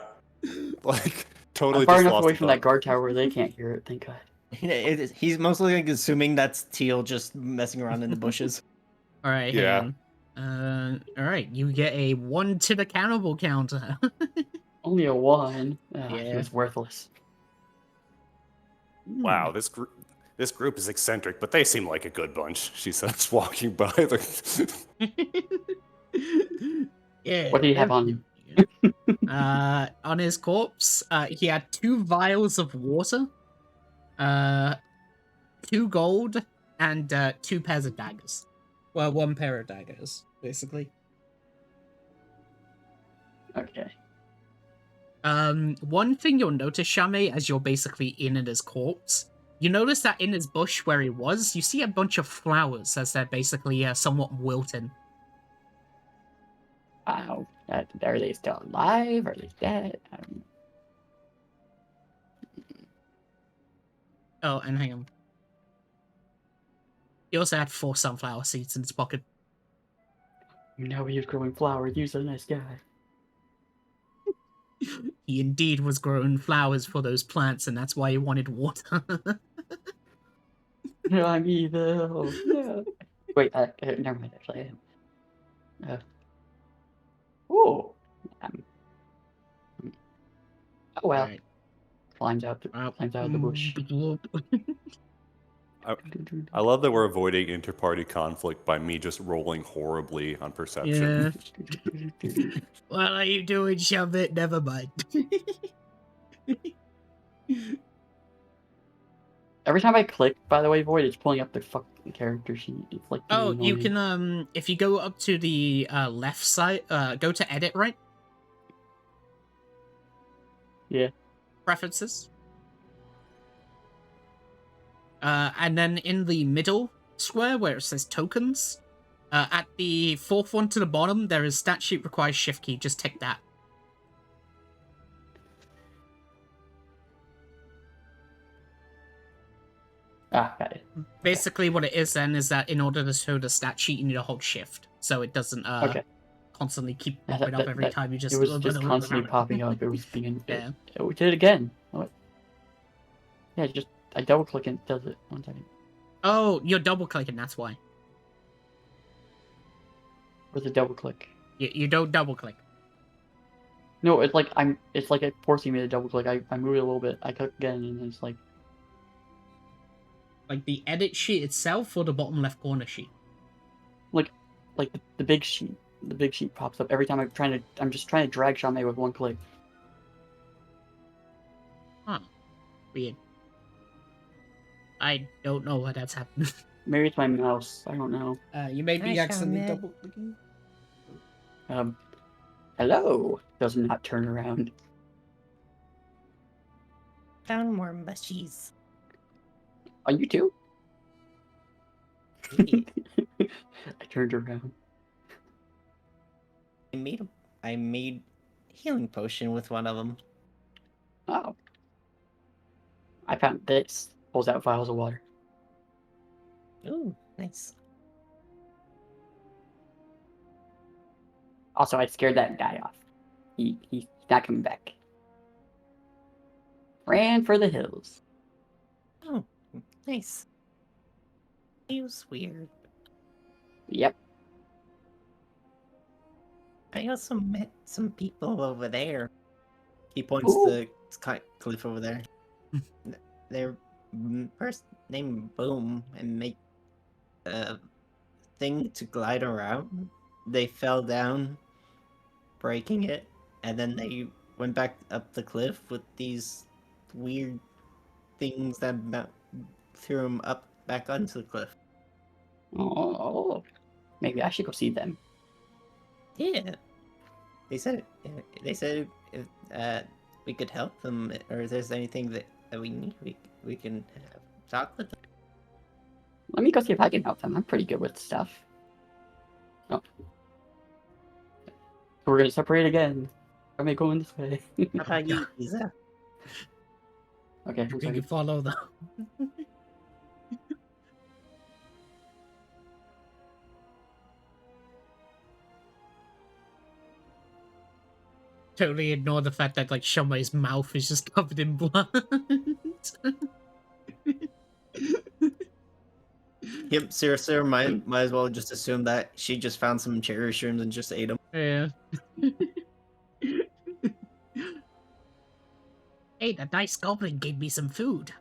Like, totally I'm far just enough lost away in from that thought. guard tower where they can't hear it, thank God. He's mostly like assuming that's Teal just messing around in the bushes. All right, Yeah. all right, you get a 1 to the cannibal counter. Only a 1. He Yeah. was worthless. Wow, this group is eccentric, but they seem like a good bunch, she says, walking by. Yeah. What do you have on you? On his corpse, he had 2 vials of water, 2 gold, and 2 pairs of daggers. Well, 1 pair of daggers, basically. Okay. One thing you'll notice, Shame, as you're basically in his corpse, you notice that in his bush where he was, you see a bunch of flowers as they're basically somewhat wilting. Wow. Are they still alive? Are they dead? I don't know. Oh, and hang on. He also had 4 sunflower seeds in his pocket. You know he was growing flowers. He was a nice guy. He indeed was growing flowers for those plants, and that's why he wanted water. No, I'm evil. No. Wait, never mind. Actually, I am. Ooh. Um, oh well. Alright. Climbs out of the bush. I love that we're avoiding inter-party conflict by me just rolling horribly on perception. Yeah. What are you doing? Shove it. Never mind. Every time I click, by the way, Void, it's pulling up the fucking character sheet. It's like Oh, getting you annoying. can if you go up to the left side, go to edit, right? Yeah. Preferences. And then in the middle square where it says tokens, at the fourth one to the bottom, there is stat sheet requires shift key. Just take that. Ah, got it. Basically, what it is then is that in order to show the stat sheet, you need to hold shift, so it doesn't Okay. constantly keep Yeah, popping up every time you just. It was just constantly popping up. It was being. Yeah. We did it again. What? Yeah, I double click and it does it. 1 second. Oh, you're double clicking. That's why. Where's the double click? You don't double click. No, it's like It's like it forcing me to double click. I move it a little bit. I click again, and it's like. Like the edit sheet itself, or the bottom left corner sheet. Like the big sheet. The big sheet pops up every time I'm just trying to drag Shame with 1 click. Huh. Weird. I don't know why that's happening. Maybe it's my mouse. I don't know. You may be I accidentally found it. double clicking. Hello. Does not turn around. Found more mushies. On you too? Hey, I turned around. I made healing potion with one of them. Oh. I found this. Pulls out vials of water. Ooh, nice. Also, I scared that guy off. He's not coming back. Ran for the hills. Oh, nice. He was weird. Yep. I also met some people over there. He points Ooh. to the cliff over there. They're first named Boom and make a thing to glide around. They fell down, breaking it, and then they went back up the cliff with these weird things that threw them up back onto the cliff. Oh. Maybe I should go see them. Yeah. They said if we could help them, or if there's anything that we need, we can talk with them. Let me go see if I can help them. I'm pretty good with stuff. Oh. So we're gonna separate again. Am I going this way? How about you, Isa? Okay, You one can second. follow them. Totally ignore the fact that like Shumai's mouth is just covered in blood. Yep, Sarah might as well just assume that she just found some cherry shrooms and just ate them. Yeah. Hey, that nice goblin gave me some food.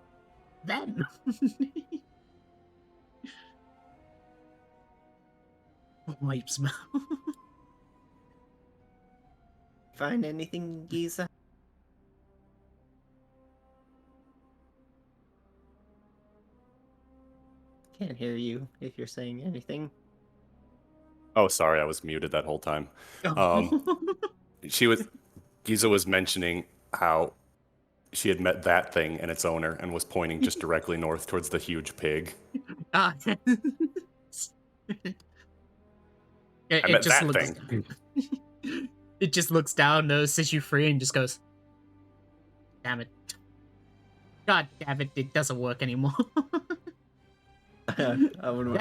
Then. Wipes mouth. Find anything, Giza? Can't hear you if you're saying anything. Oh, sorry, I was muted that whole time. Giza was mentioning how she had met that thing and its owner and was pointing just directly north towards the huge pig. Ah. I met that thing. It just looks down, notices you free, and just goes, "Damn it! God damn it! It doesn't work anymore." I wouldn't.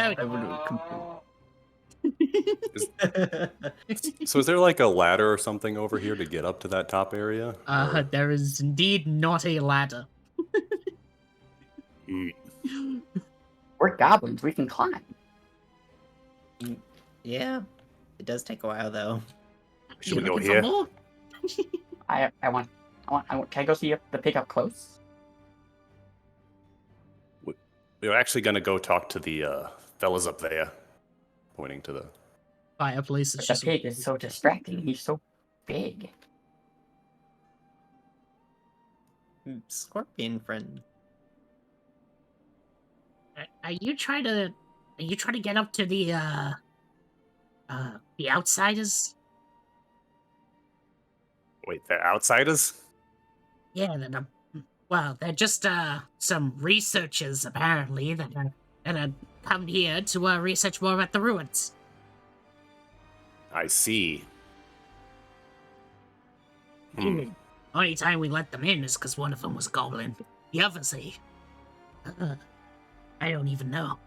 So is there like a ladder or something over here to get up to that top area? Or- There is indeed not a ladder. Mm. We're goblins. We can climb. Yeah, it does take a while though. Should You we go looking for here? more? Can I go see the pig up close? We were actually gonna go talk to the fellas up there, pointing to the. Fireplace is But the just pig is so distracting. He's so big. Scorpion friend. Are you trying to get up to the outsiders? Wait, they're outsiders? Yeah, they're just some researchers apparently that have come here to research more about the ruins. I see. Hmm. Only time we let them in is because one of them was a goblin. The others, I don't even know.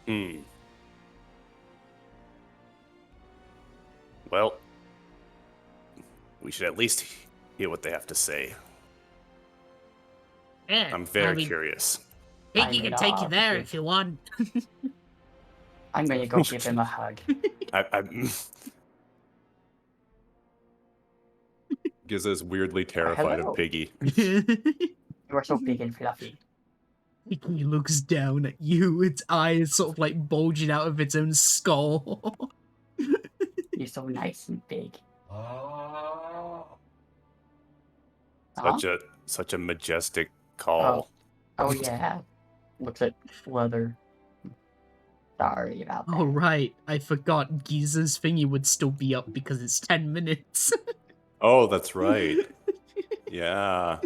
Hmm. Well, we should at least hear what they have to say. Yeah, I'm very I mean, curious. Piggy I'm can gonna take you offer there you- if you want. I'm gonna go give him a hug. Giza's weirdly terrified hello. of Piggy. You are so big and fluffy. Piggy looks down at you, its eyes sort of like bulging out of its own skull. You're so nice and big. Such a majestic call. Oh yeah. Looks at Leather. Sorry about that. Oh right, I forgot Giza's thingy would still be up because it's 10 minutes. Oh, that's right. Yeah.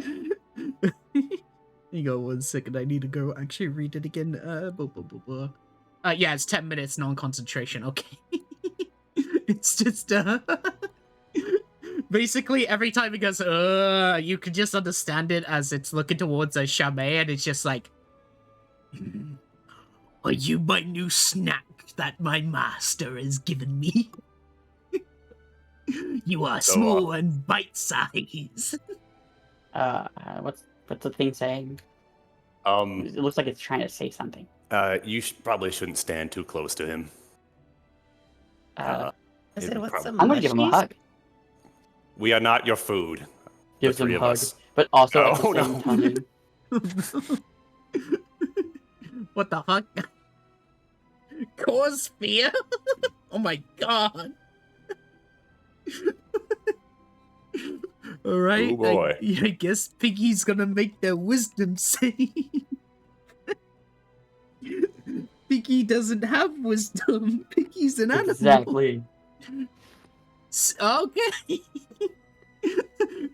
You go 1 second, I need to go actually read it again. Yeah, it's 10 minutes non-concentration, okay. It's just, basically, every time it goes, you can just understand it as it's looking towards a Chame, and it's just like, are you my new snack that my master has given me? You are So, small and bite-sized. What's the thing saying? Um, It looks like it's trying to say something. you probably shouldn't stand too close to him. Uh, I said, It'd what's prob- some I'm gonna give him a mushies? hug. We are not your food. Gives the him three a of hug, us. but also at Oh, the no. same time, What the fuck? Cause fear? Oh my god. Alright, Oh, boy. I guess Piggy's gonna make their wisdom save. Piggy doesn't have wisdom. Piggy's an animal. exactly. Okay.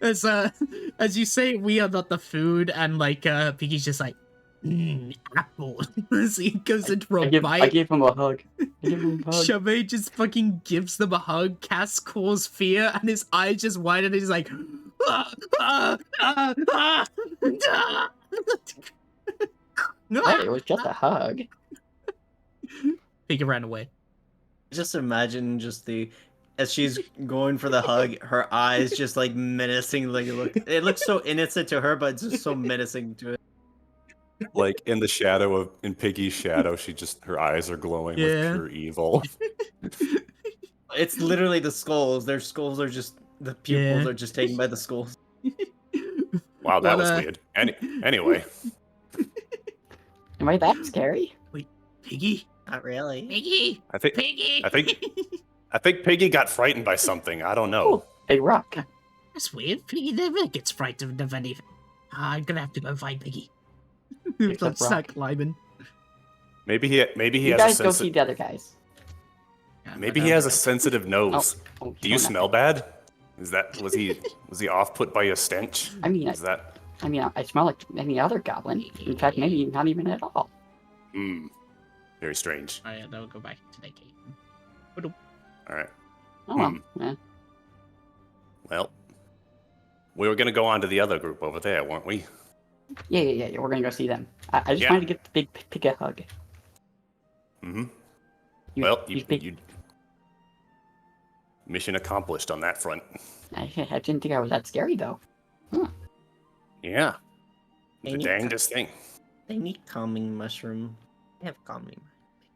As you say, we are not the food, and like Piggy's just like, apple. As he goes into a I bite. gave him a hug. I gave him a hug. Chame just fucking gives them a hug, casts Cause Fear, and his eyes just widen, and he's like, Hey, it was just a hug. Piggy ran away. Just imagine as she's going for the hug, her eyes just like menacing. Like it looks so innocent to her, but it's just so menacing to it. Like in Piggy's shadow, her eyes are glowing Yeah. with pure evil. It's literally the skulls. Their skulls are just the pupils Yeah. are just taken by the skulls. Wow, that Well, was weird. Anyway, Am I that scary? Piggy? Not really. Piggy? I think Piggy? I think Piggy got frightened by something. I don't know. Oh, big rock. That's weird. Piggy never gets frightened of anything. I'm gonna have to go find Piggy. Except Let's Rock. start climbing. Maybe he You has guys a go see the other guys. maybe he has a sensitive nose. Oh, Do you no, no. smell bad? Was he off put by your stench? I mean, Is that I smell like any other goblin. In fact, maybe not even at all. very strange? Oh yeah, that will go back to that game. All right. Oh, well, yeah. Well, we were gonna go on to the other group over there, weren't we? Yeah. We're gonna go see them. I just Yeah. wanted to get the big pig a hug. Mm-hmm. You- Well, you big- you mission accomplished on that front. I didn't think I was that scary though. Yeah. They The need dangest thing. They need calming mushroom. They have calming.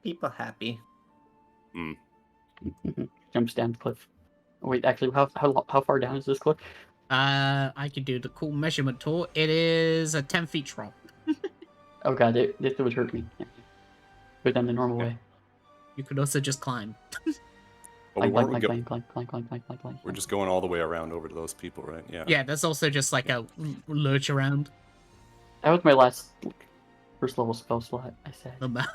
People happy. jumps down the cliff. Oh, wait, actually, how far down is this cliff? I could do the cool measurement tool. It is a 10 feet drop. Oh god, this would hurt me. Go down the normal way. You could also just climb. But we Climb, weren't climb, go- climb. We're just going all the way around over to those people, right? Yeah. Yeah, there's also just like a lurch around That was my last first level spell slot, I said. the map.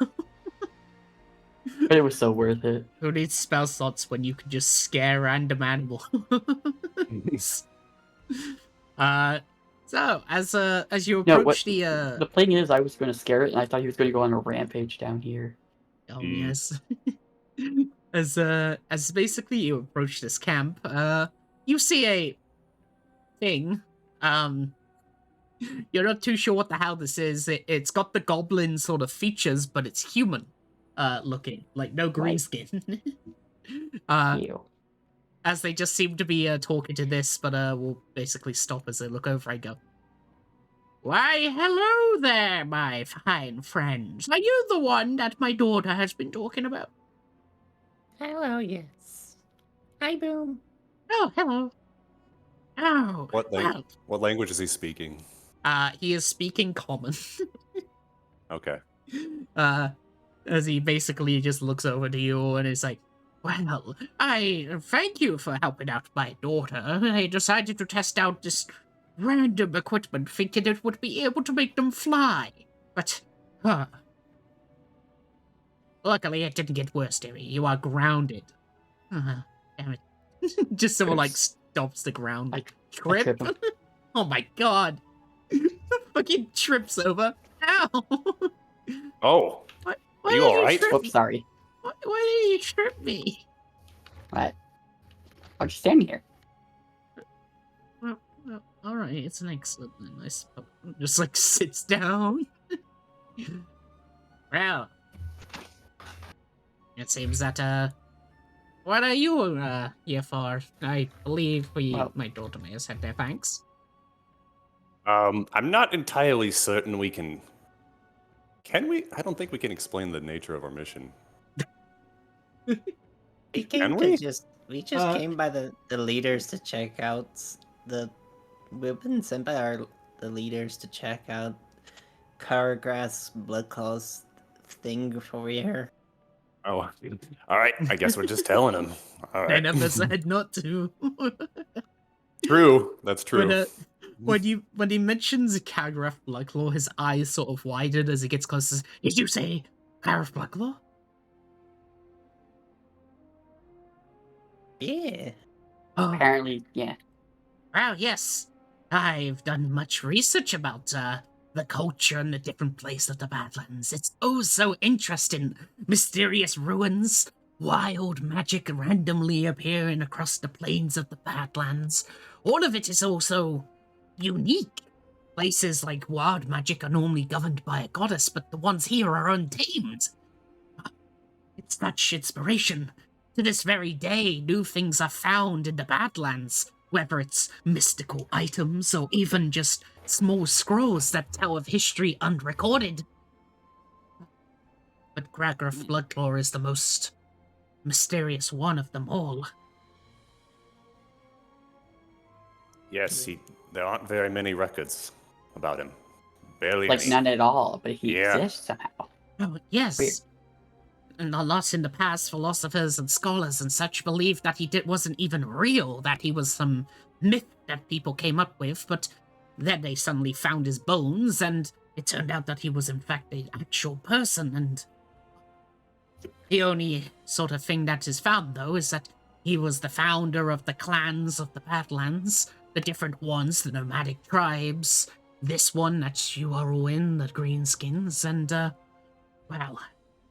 But it was so worth it. Who needs spell slots when you can just scare random animals? So as you No, approach what- The thing is, I was going to scare it, and I thought he was going to go on a rampage down here. oh yes. As basically you approach this camp, you see a thing. You're not too sure what the hell this is. It's got the goblin sort of features, but it's human looking, like no green Right. skin. Ew. As they just seem to be talking to this, but we'll basically stop as they look over and go, "Why, hello there, my fine friends. Are you the one that my daughter has been talking about?" Hello, yes. Hi, Boom. "Oh, hello. Oh, well, What language is he speaking? he is speaking common." Okay. As he basically just looks over to you and is like, "Well, I thank you for helping out my daughter. I decided to test out this random equipment thinking it would be able to make them fly. But, luckily it didn't get worse, dearie. You are grounded." Damn it. Just someone, like, stops the ground. I Trip? trip him. Oh my god. Fucking trips over. Ow! Oh, Why Are you did alright? trip Oops, me? sorry. Why did you trip me? What? I'm just standing here. Well, alright, it's an excellent then, I suppose. Just like sits down. Well, it seems that, what are you, here for? I believe Well- my daughter may have said their thanks. I'm not entirely certain we can. Can we? I don't think we can explain the nature of our mission. We Can came we? to we just came by the leaders to check out the. We've been sent by the leaders to check out Kragath's Bloodclaw's thing over here. Oh, all right. I guess we're just telling him. All They right. never said not to. True. That's true. When he mentions Kragath Bloodclaw, his eyes sort of widen as he gets closer. Did you say Kragath Bloodclaw? Yeah. Oh, Apparently, yeah. well, yes. I've done much research about the culture and the different places of the Badlands. It's oh so interesting. Mysterious ruins, wild magic randomly appearing across the plains of the Badlands. All of it is also unique. Places like wild magic are normally governed by a goddess, but the ones here are untamed. It's such inspiration. To this very day, new things are found in the Badlands, whether it's mystical items or even just small scrolls that tell of history unrecorded. But Kragath Bloodclaw is the most mysterious one of them all. Yes, there aren't very many records about him. Barely Like, any. none at all, but he Yeah. exists somehow. Oh, yes. Weird. And a lot in the past, philosophers and scholars and such believed that he wasn't even real, that he was some myth that people came up with, but then they suddenly found his bones, and it turned out that he was in fact an actual person, and the only sort of thing that is found, though, is that he was the founder of the clans of the Badlands, the different ones, the nomadic tribes, this one that you are all in, the Greenskins, and, well,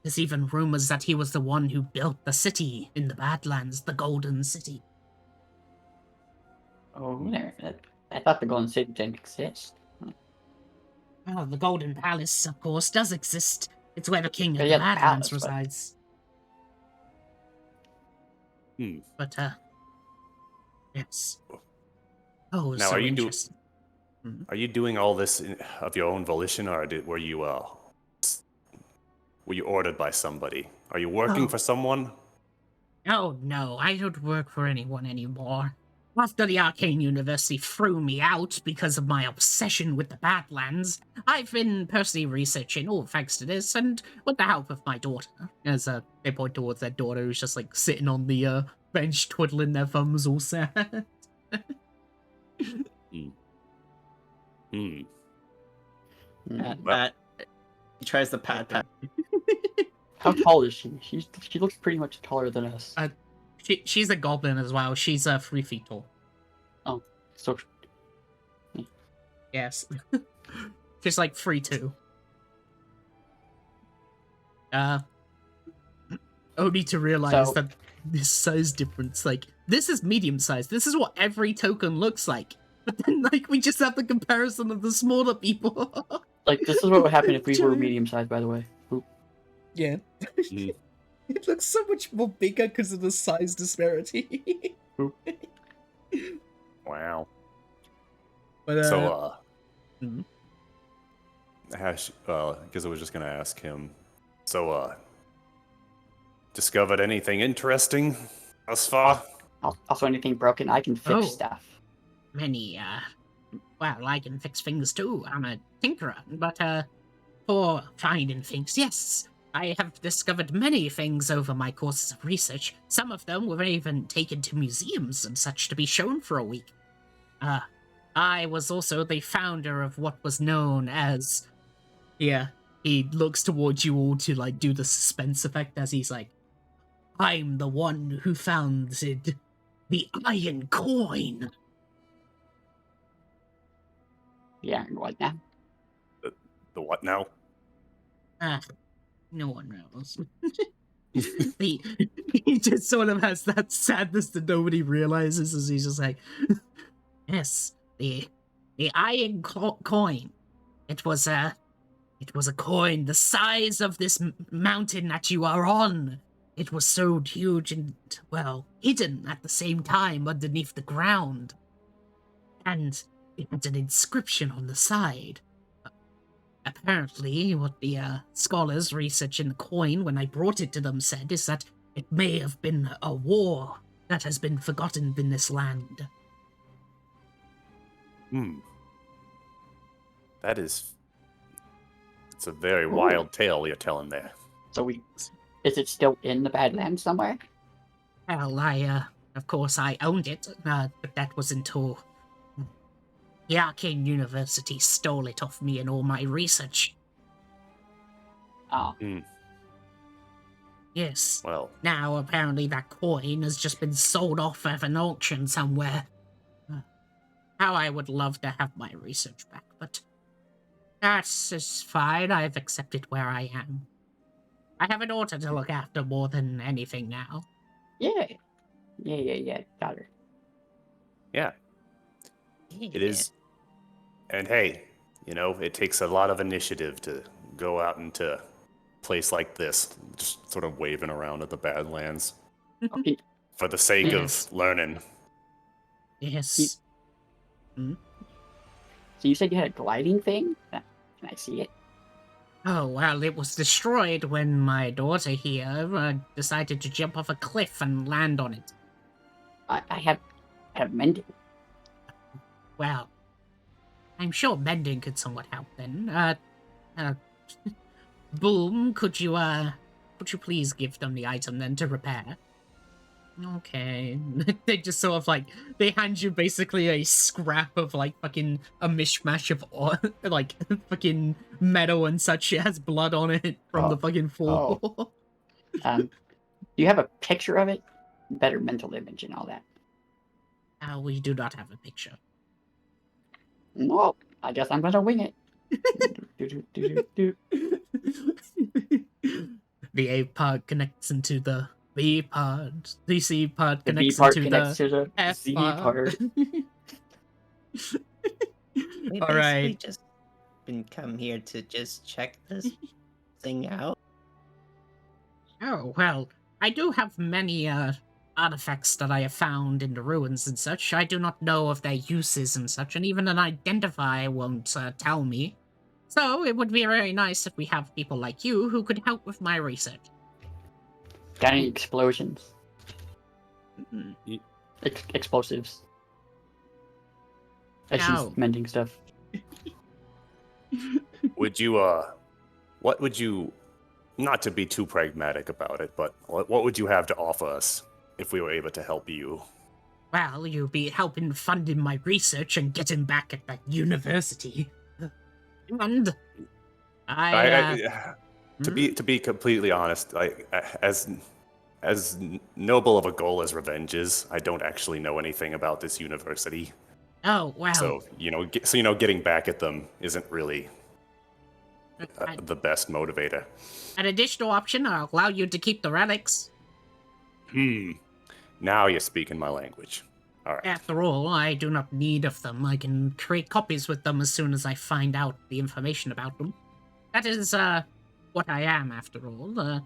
there's even rumors that he was the one who built the city in the Badlands, the Golden City. Oh, there. I thought the Golden City didn't exist. Well, the Golden Palace, of course, does exist. It's where the king of Yeah, the the Badlands palace, but- resides. But, yes. Oh, Now, so are you interesting. Are you doing all this of your own volition, or were you ordered by somebody? Are you working Oh. for someone? Oh no, I don't work for anyone anymore. After the Arcane University threw me out because of my obsession with the Badlands, I've been personally researching, all thanks to this, and with the help of my daughter. As they point towards their daughter who's just like sitting on the bench twiddling their thumbs all sad. Hmm. Pat. He tries to pat. How tall is she? She looks pretty much taller than us. She's a goblin as well. She's 3 feet tall. Oh, so Yes. She's like 3'2". Only to realize So- that this size difference, like, this is medium size. This is what every token looks like. But then, like, we just have the comparison of the smaller people. like this is what would happen if we were medium sized. By the way. Oop. Yeah. Mm. It looks so much more bigger because of the size disparity. Wow. But, So, mhm. Hash, I guess I was just gonna ask him. So, discovered anything interesting thus far? Also, anything broken, I can fix Oh. stuff. Many, well, I can fix things too. I'm a tinkerer, but, for finding things, yes. I have discovered many things over my courses of research. Some of them were even taken to museums and such to be shown for a week. I was also the founder of what was known as... Yeah, he looks towards you all to, like, do the suspense effect as he's like, I'm the one who founded the Iron Coin. Yeah, and what now? The what now? No one knows. he just sort of has that sadness that nobody realizes as he's just like, yes, the Iron Coin. It was a coin the size of this mountain that you are on. It was so huge and, well, hidden at the same time underneath the ground. And it had an inscription on the side. Apparently, what the scholars researching the coin when I brought it to them said is that it may have been a war that has been forgotten in this land. That is... It's a very wild tale you're telling there. So is it still in the Badlands somewhere? Well, of course I owned it, but that was until the Arcane University stole it off me in all my research. Oh, Yes. Well, Now, apparently that coin has just been sold off at an auction somewhere. How I would love to have my research back, but that's just fine. I've accepted where I am. I have a daughter to look after more than anything now. yeah. Got her. yeah, it is. And hey, you know, it takes a lot of initiative to go out into a place like this, just sort of waving around at the Badlands Okay. for the sake Yes. of learning. Yes. So you said you had a gliding thing? Can I see it? Oh, well, it was destroyed when my daughter here decided to jump off a cliff and land on it. I have mended. Well, I'm sure mending could somewhat help then. Boom, could you please give them the item then to repair? Okay. They just sort of like, they hand you basically a scrap of like fucking a mishmash of like fucking metal and such. It has blood on it from the fucking floor. Do you have a picture of it? Better mental image and all that. We do not have a picture. Well, I guess I'm gonna wing it. The A pod connects into the B pod. The C pod The B connects part into connects the to the F Z pod. part. We All basically right. just been come here to just check this thing out. Oh, well, I do have many artifacts that I have found in the ruins and such. I do not know of their uses and such, and even an identifier won't tell me. So it would be very nice if we have people like you who could help with my research. Got any explosions? Explosives. As Ow. she's mending stuff. Would you, what would you, not to be too pragmatic about it, but what would you have to offer us if we were able to help you? Well, you'll be helping funding my research and getting back at that university. And To be completely honest, as noble of a goal as revenge is, I don't actually know anything about this university. Oh, well. So getting back at them isn't really the best motivator. An additional option, I'll allow you to keep the relics. Now you're speaking my language. All right. After all, I do not need of them. I can create copies with them as soon as I find out the information about them. That is, what I am, after all.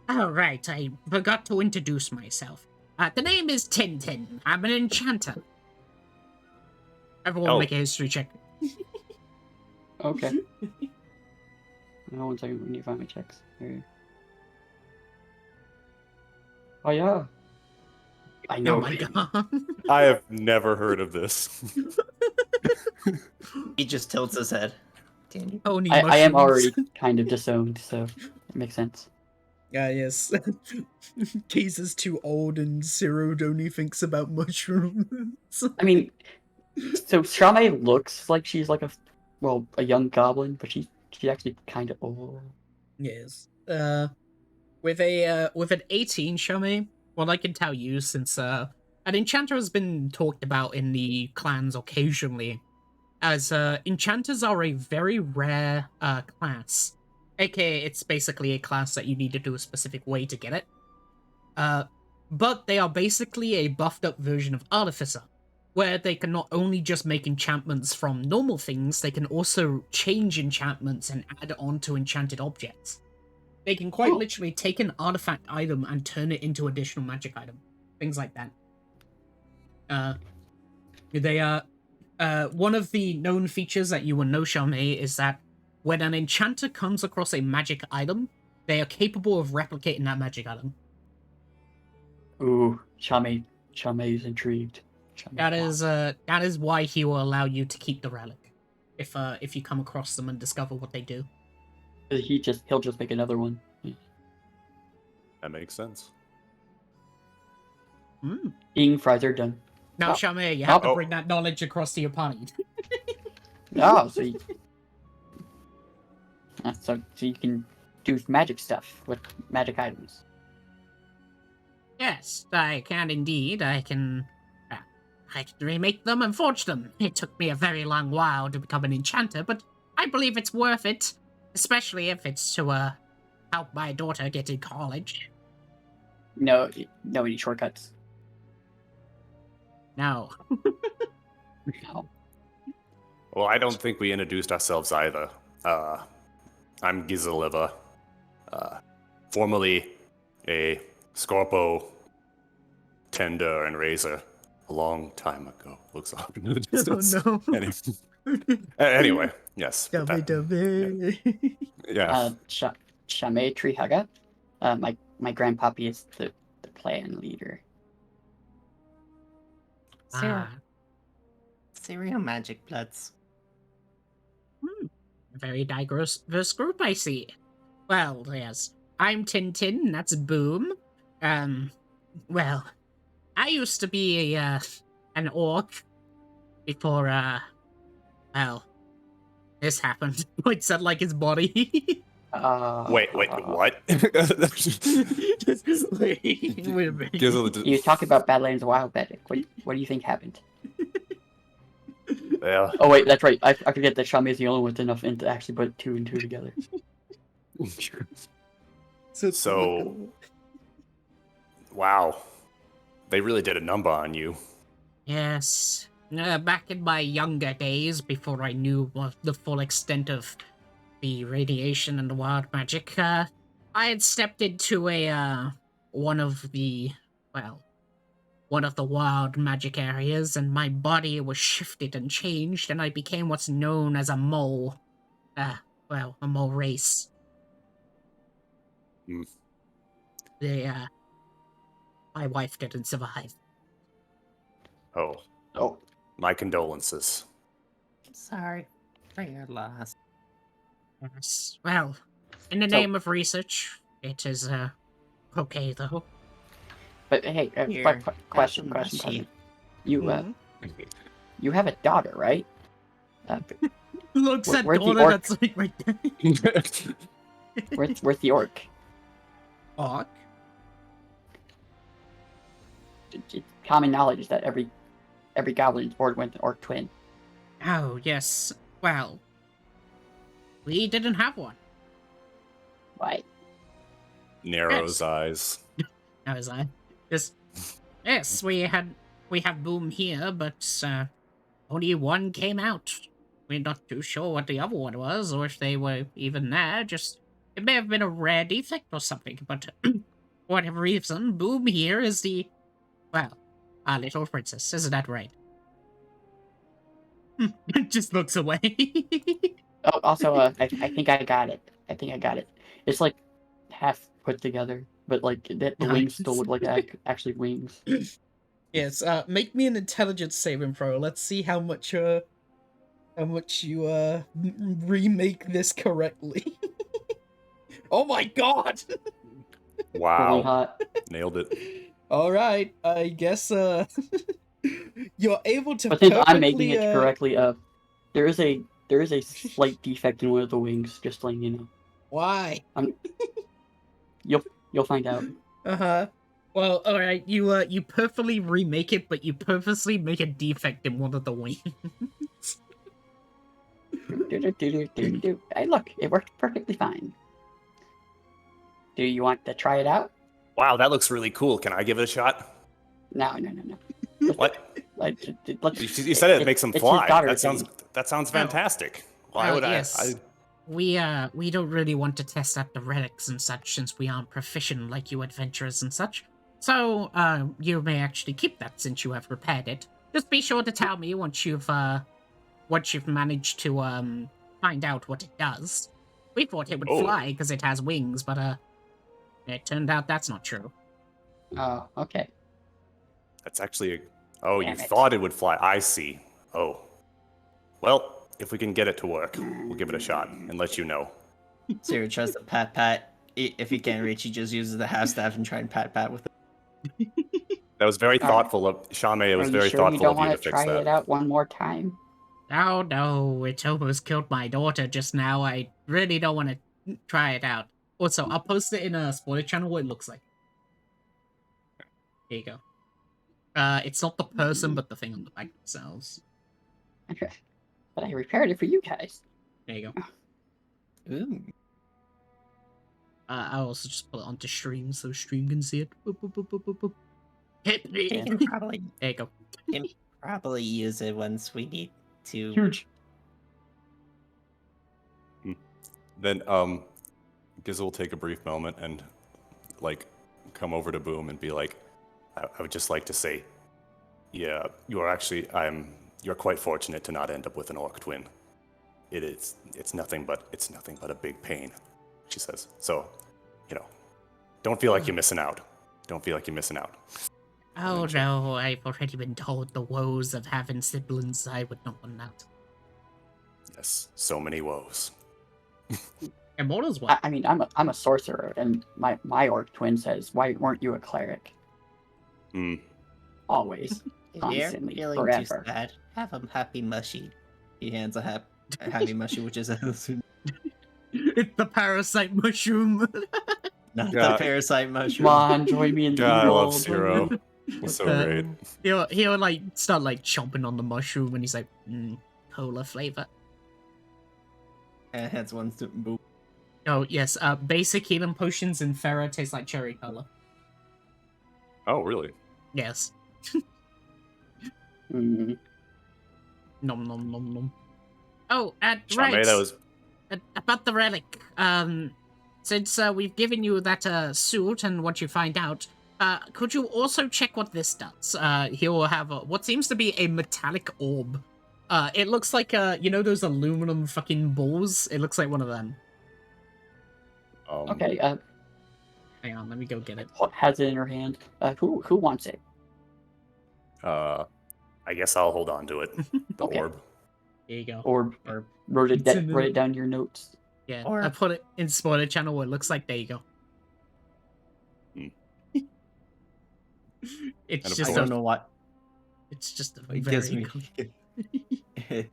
Alright, I forgot to introduce myself. The name is Tintin. I'm an enchanter. Everyone make a history check. Okay. One second, we need to find my checks. Here. Oh yeah. I know. Oh my god. I have never heard of this. He just tilts his head. Pony I am mushrooms. already kind of disowned, so it makes sense. Yes. Keys too old and Cyril only thinks about mushrooms. I mean, so Shame looks like she's like a young goblin, but she's actually kind of old. Yes. With an 18, Shame, what I can tell you, since an enchanter has been talked about in the clans occasionally, as enchanters are a very rare class. AKA, it's basically a class that you need to do a specific way to get it. But they are basically a buffed up version of Artificer, where they can not only just make enchantments from normal things, they can also change enchantments and add on to enchanted objects. They can quite literally take an artifact item and turn it into additional magic item. Things like that. They are... one of the known features that you will know, Charmaine, is that when an enchanter comes across a magic item, they are capable of replicating that magic item. Ooh, Shame is intrigued. That is why he will allow you to keep the relic, if you come across them and discover what they do. He'll just make another one. That makes sense. Eating fries are done. Now, Charmaine, you have to bring that knowledge across to your party. So you can do magic stuff with magic items. Yes, I can indeed. I can remake them and forge them. It took me a very long while to become an enchanter, but I believe it's worth it, especially if it's to help my daughter get in college. No any shortcuts. No. No. Well, I don't think we introduced ourselves either. I'm Gizaliva, formerly a Scorpo tender and razor a long time ago. Looks off into the distance. Oh no. Anyway, yes. Yeah. Shame Trihaga. My grandpappy is the clan leader. Serial magic bloods. A very diverse group, I see. Well, yes. I'm Tintin, that's Boom. Well, I used to be an orc before, this happened. It said like his body. Wait, what? Wait a minute. You talk about Badlands Wild Medic. What do you think happened? Well. Oh wait, that's right. I forget that Shami is the only one with enough to actually put 2 and 2 together. So, wow, they really did a number on you. Yes. Back in my younger days, before I knew the full extent of the radiation and the wild magic, I had stepped into one of the wild magic areas, and my body was shifted and changed, and I became what's known as a mole. A mole race. my wife didn't survive. Oh, Oh, my condolences. Sorry for your loss. Yes. Well, in the So- name of research, it is okay though. but hey, Here, question. have some mushy. You you have a daughter, right? Looks at where'd the daughter orc- that's like right there. Where's the orc? Orc? It's common knowledge that every goblin is born with an orc twin. Oh, yes. Well, we didn't have one. Why? Narrows eyes. How was I? Yes, we have Boom here, but only one came out. We're not too sure what the other one was, or if they were even there. Just it may have been a rare defect or something, but for whatever reason, Boom here is our little princess. Isn't that right? Just looks away. Oh, also, I think I got it. It's like half put together, but like the wings still look like actually wings. Yes, make me an intelligence saving throw. Let's see how much you remake this correctly. Oh my god! Really Wow. hot. Nailed it. All right, I guess you're able to But since I'm perfectly, making it correctly, there is a slight defect in one of the wings. Just letting you know. Why? You'll find out. Uh-huh. Well, all right, you perfectly remake it, but you purposely make a defect in one of the wings. Hey, look, it worked perfectly fine. Do you want to try it out? Wow, that looks really cool. Can I give it a shot? No. What? Let's, You said it makes them it's his fly. daughter That sounds fantastic. Why would yes. I? We don't really want to test out the relics and such since we aren't proficient like you adventurers and such. So, you may actually keep that since you have repaired it. Just be sure to tell me once you've managed to, find out what it does. We thought it would fly because it has wings, but, it turned out that's not true. Oh, okay. That's actually Oh, you Damn it. thought it would fly. I see. Oh. Well, if we can get it to work, we'll give it a shot and let you know. Sarah tries to pat. If he can't reach, he just uses the half staff and try and pat with it. That was very Alright. thoughtful of Shame. It was Are very you sure you thoughtful don't of you want to to fix try that. it out one more time? Oh no, it almost killed my daughter just now. I really don't want to try it out. Also, I'll post it in a spoiler channel what it looks like. There you go. It's not the person, but the thing on the back themselves. Okay. But I repaired it for you guys. There you go. Ooh. I'll also just put it onto stream so stream can see it. Boop, boop, boop, boop, boop, boop. Hit me. He can probably There you go. use it once we need to. Huge. Then Gizzle will take a brief moment and like come over to Boom and be like, I would just like to say, yeah, you're quite fortunate to not end up with an orc twin. It's nothing but a big pain, she says. So, don't feel like you're missing out. Don't feel like you're missing out. Oh no, I've already been told the woes of having siblings. I would not want that. Yes, so many woes. Immortals what? I mean, I'm a sorcerer, and my orc twin says, "Why weren't you a cleric?" Always, If constantly, you're feeling forever. too sad, have a happy mushy. He hands a happy mushy, which is It's the parasite mushroom. not Yeah. the parasite Come mushroom. on, join me in the God, I love world. Zero. He's so great. He'll like start like chomping on the mushroom, and he's like, cola flavor. And hands one to Boom. Oh yes, basic healing potions in Ferra taste like cherry cola. Oh, really? Yes. Mm. Nom nom nom nom. Oh, right. Shame, that was About the relic. Since we've given you that suit and what you find out, could you also check what this does? He will have what seems to be a metallic orb. It looks like those aluminum fucking balls. It looks like one of them. Okay. Hang on, let me go get it. Has it in her hand. Who wants it? I guess I'll hold on to it. The Okay. orb. There you go. Or Or wrote It's in the- it down your notes. Yeah, Or- I put it in spoiler channel where it looks like, there you go. Hmm. It's And of just I course- don't know what. it's just a It gives very me.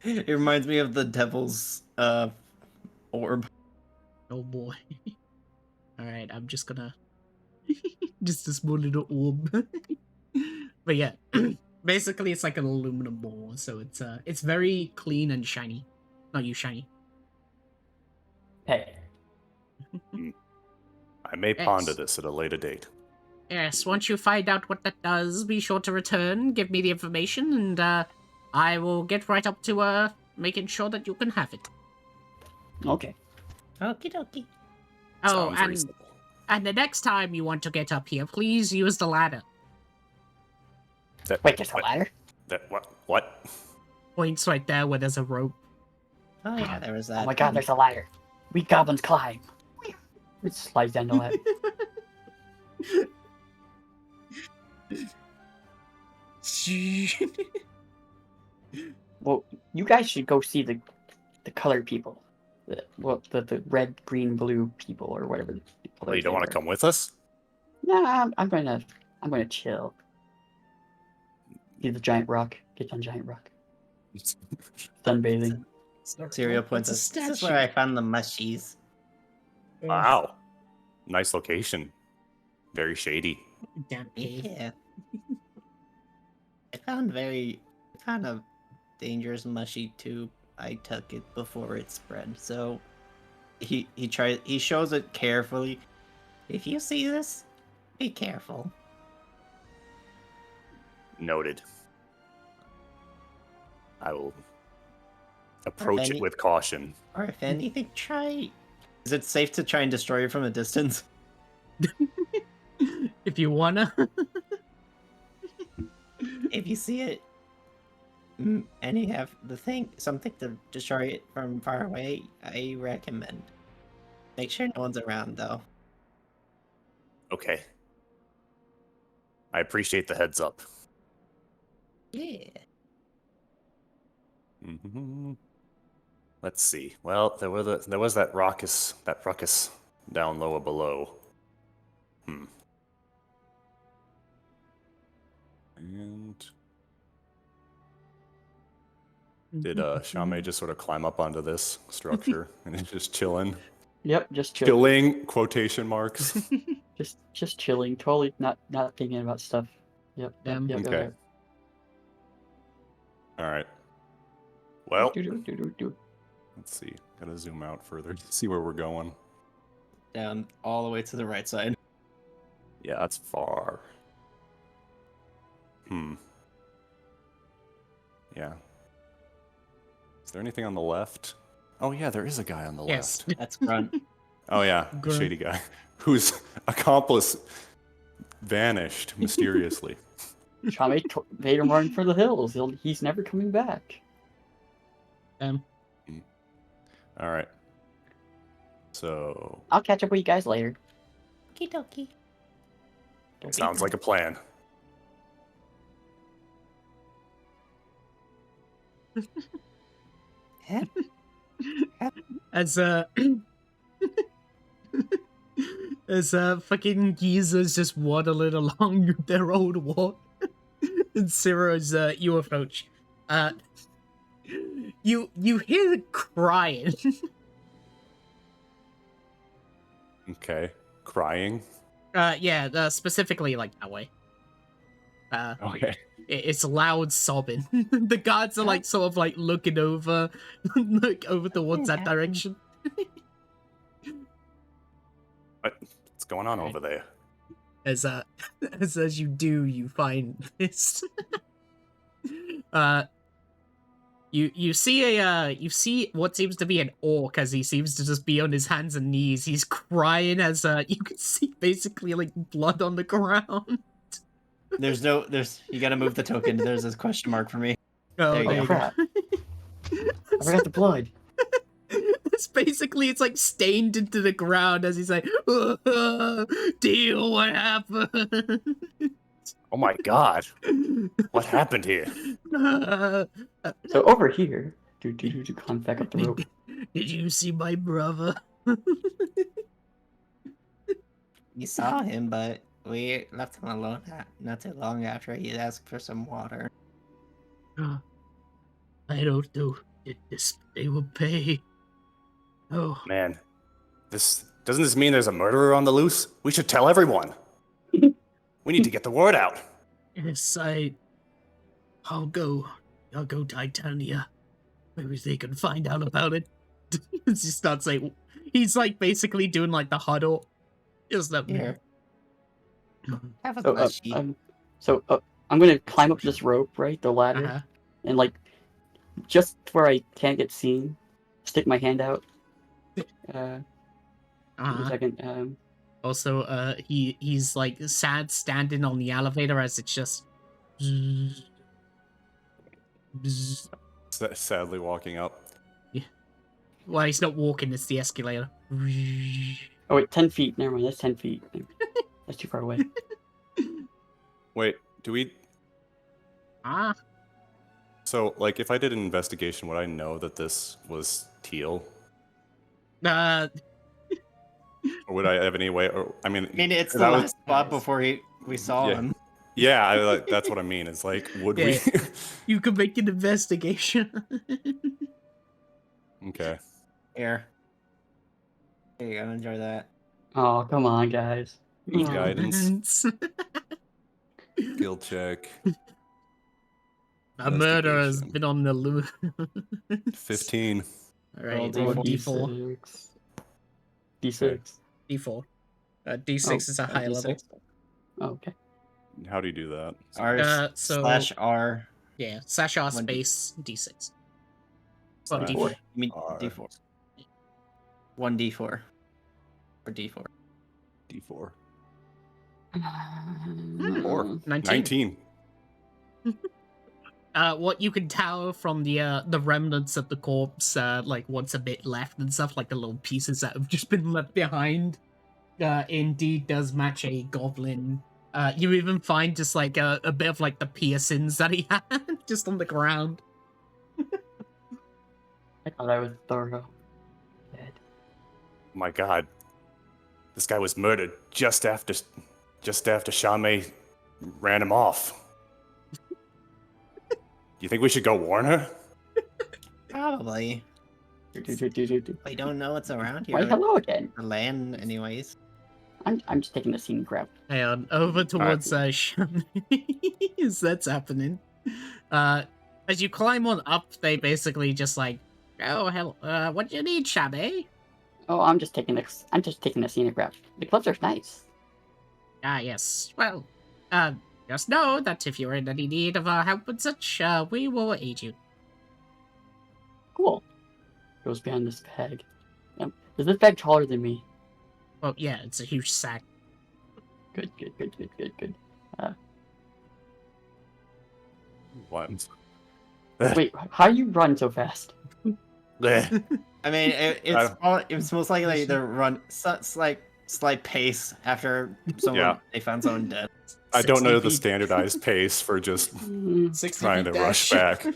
It reminds me of the devil's orb. oh boy. All right, I'm just gonna just a small little orb. But yeah, basically it's like an aluminum ball, so it's very clean and shiny. Not you shiny. Hey, I may ponder Yes. this at a later date. Yes, once you find out what that does, be sure to return, give me the information, and I will get right up to making sure that you can have it. okay. Okie dokie. Oh, Sounds and reasonable. and the next time you want to get up here, please use the ladder. Wait, there's a what? ladder? What? Points right there where there's a rope. Oh yeah, there was that. Oh my god, there's a ladder. We goblins climb. It slides down the ladder. Well, you guys should go see the colored people. The red, green, blue people or whatever. Well, you don't want to come with us? Nah, I'm gonna chill. See the giant rock. Get on giant rock. Sunbathing. Cereal That's a Princess. This is statue. where I found the mushies. Wow. Nice location. Very shady. Damn cave. Yeah. I found a dangerous mushy tube. I took it before it spread. So he shows it carefully. If you see this, be careful. Noted. I will approach it any- with caution. Or if anything, try. Is it safe to try and destroy it from a distance? If you wanna. If you see it, and you have something to destroy it from far away, I recommend. Make sure no one's around though. Okay. I appreciate the heads up. Yeah. Mhm. Let's see. Well, there was that ruckus down lower below. And did Shame just sort of climb up onto this structure and is just chilling? Yep, just chill. Chilling quotation marks. Just chilling. Totally not thinking about stuff. Yep. Damn. Okay. All right. Well, Do. let's see. Gotta zoom out further to see where we're going. Down all the way to the right side. Yeah, that's far. Yeah. Is there anything on the left? Oh yeah, there is a guy on the Yes. left. That's Grunt. Oh yeah, the Grunt. shady guy whose accomplice vanished mysteriously. Shame made him run for the hills. He's never coming back. All right. So I'll catch up with you guys later. Okie dokie. sounds like a plan. As as fucking geezers just waddling along their old walk, and Ciro's you approach. You hear crying. Okay. Crying. Yeah, specifically like that way. Okay. It's loud sobbing. The guards are like sort of like looking over, like over towards that direction. What's going on over there? As you do, you find this. You see what seems to be an orc as he seems to just be on his hands and knees. He's crying as you can see basically like blood on the ground. You gotta move the token. There's this question mark for me. Oh, There you there go. you go. Crap. I forgot the blood. It's basically, it's like stained into the ground as he's like, deal, what happened? Oh my god. What happened here? So over here, climb back up the rope. Did you see my brother? We saw him, but we left him alone not too long after he asked for some water. I don't know. This they will pay. Oh, Man, doesn't this mean there's a murderer on the loose? We should tell everyone. We need to get the word out. yes, I'll go Titania. Maybe they can find out about it. He starts like, he's like basically doing like the huddle. Just that. Here. Have a So, mushy. I'm gonna climb up this rope, right, the ladder, Uh-huh. and like just where I can't get seen, stick my hand out. Give me a Uh-huh. second. Also, he's like sad standing on the elevator as it's just. Bzz, bzz. Sadly walking up. Well, he's not walking; it's the escalator. Oh wait, 10 feet. Never mind, that's 10 feet. That's too far away. Wait, do we... Ah, So, like, if I did an investigation, would I know that this was Teal? uh, Or would I have any way... Or, I mean, It's the that was- last spot before we saw Yeah. him. yeah, that's what I mean. It's like, would we... you could make an investigation. Okay. Here. Here you go, enjoy that. Oh, come on, guys. Use guidance. Skill check. A murder has Investigation. been on the loose. 15. Alright, Roll roll D4. D4. D6. D4. D6 is a high D6. level. Oh, okay. How do you do that? R so- /R. Yeah, slash R 1D. space D6. Well, Slash D4. You mean R. D4. 1d4. Or D4. D4. Uh, Or 19. 19. What you can tell from the remnants of the corpse, like what's a bit left and stuff, like the little pieces that have just been left behind, indeed does match a goblin. You even find just like a bit of like the piercings that he had just on the ground. I thought I was thorough. Dead. My god. This guy was murdered just after Shame ran him off. You think we should go warn her? Probably. Do. We don't know what's around here. Why, hello again. The land, anyways. I'm just taking the scene grab. Hang on, over towards Shami as that's happening. As you climb on up, they basically just like, oh hell, what do you need, Shami? Oh, I'm just taking the scenic grab. The cliffs are nice. Ah, yes. Well, just know that if you're in any need of help and such, we will aid you. Cool. Goes behind this bag. Is this bag taller than me? Well, yeah, it's a huge sack. Good. What? Wait, how you run so fast? Bleh. I mean, it's most likely the run slight pace after Yeah. they found someone dead. I don't 60 know the feet. standardized pace for just Mm, 60 trying feet to rush dash. back.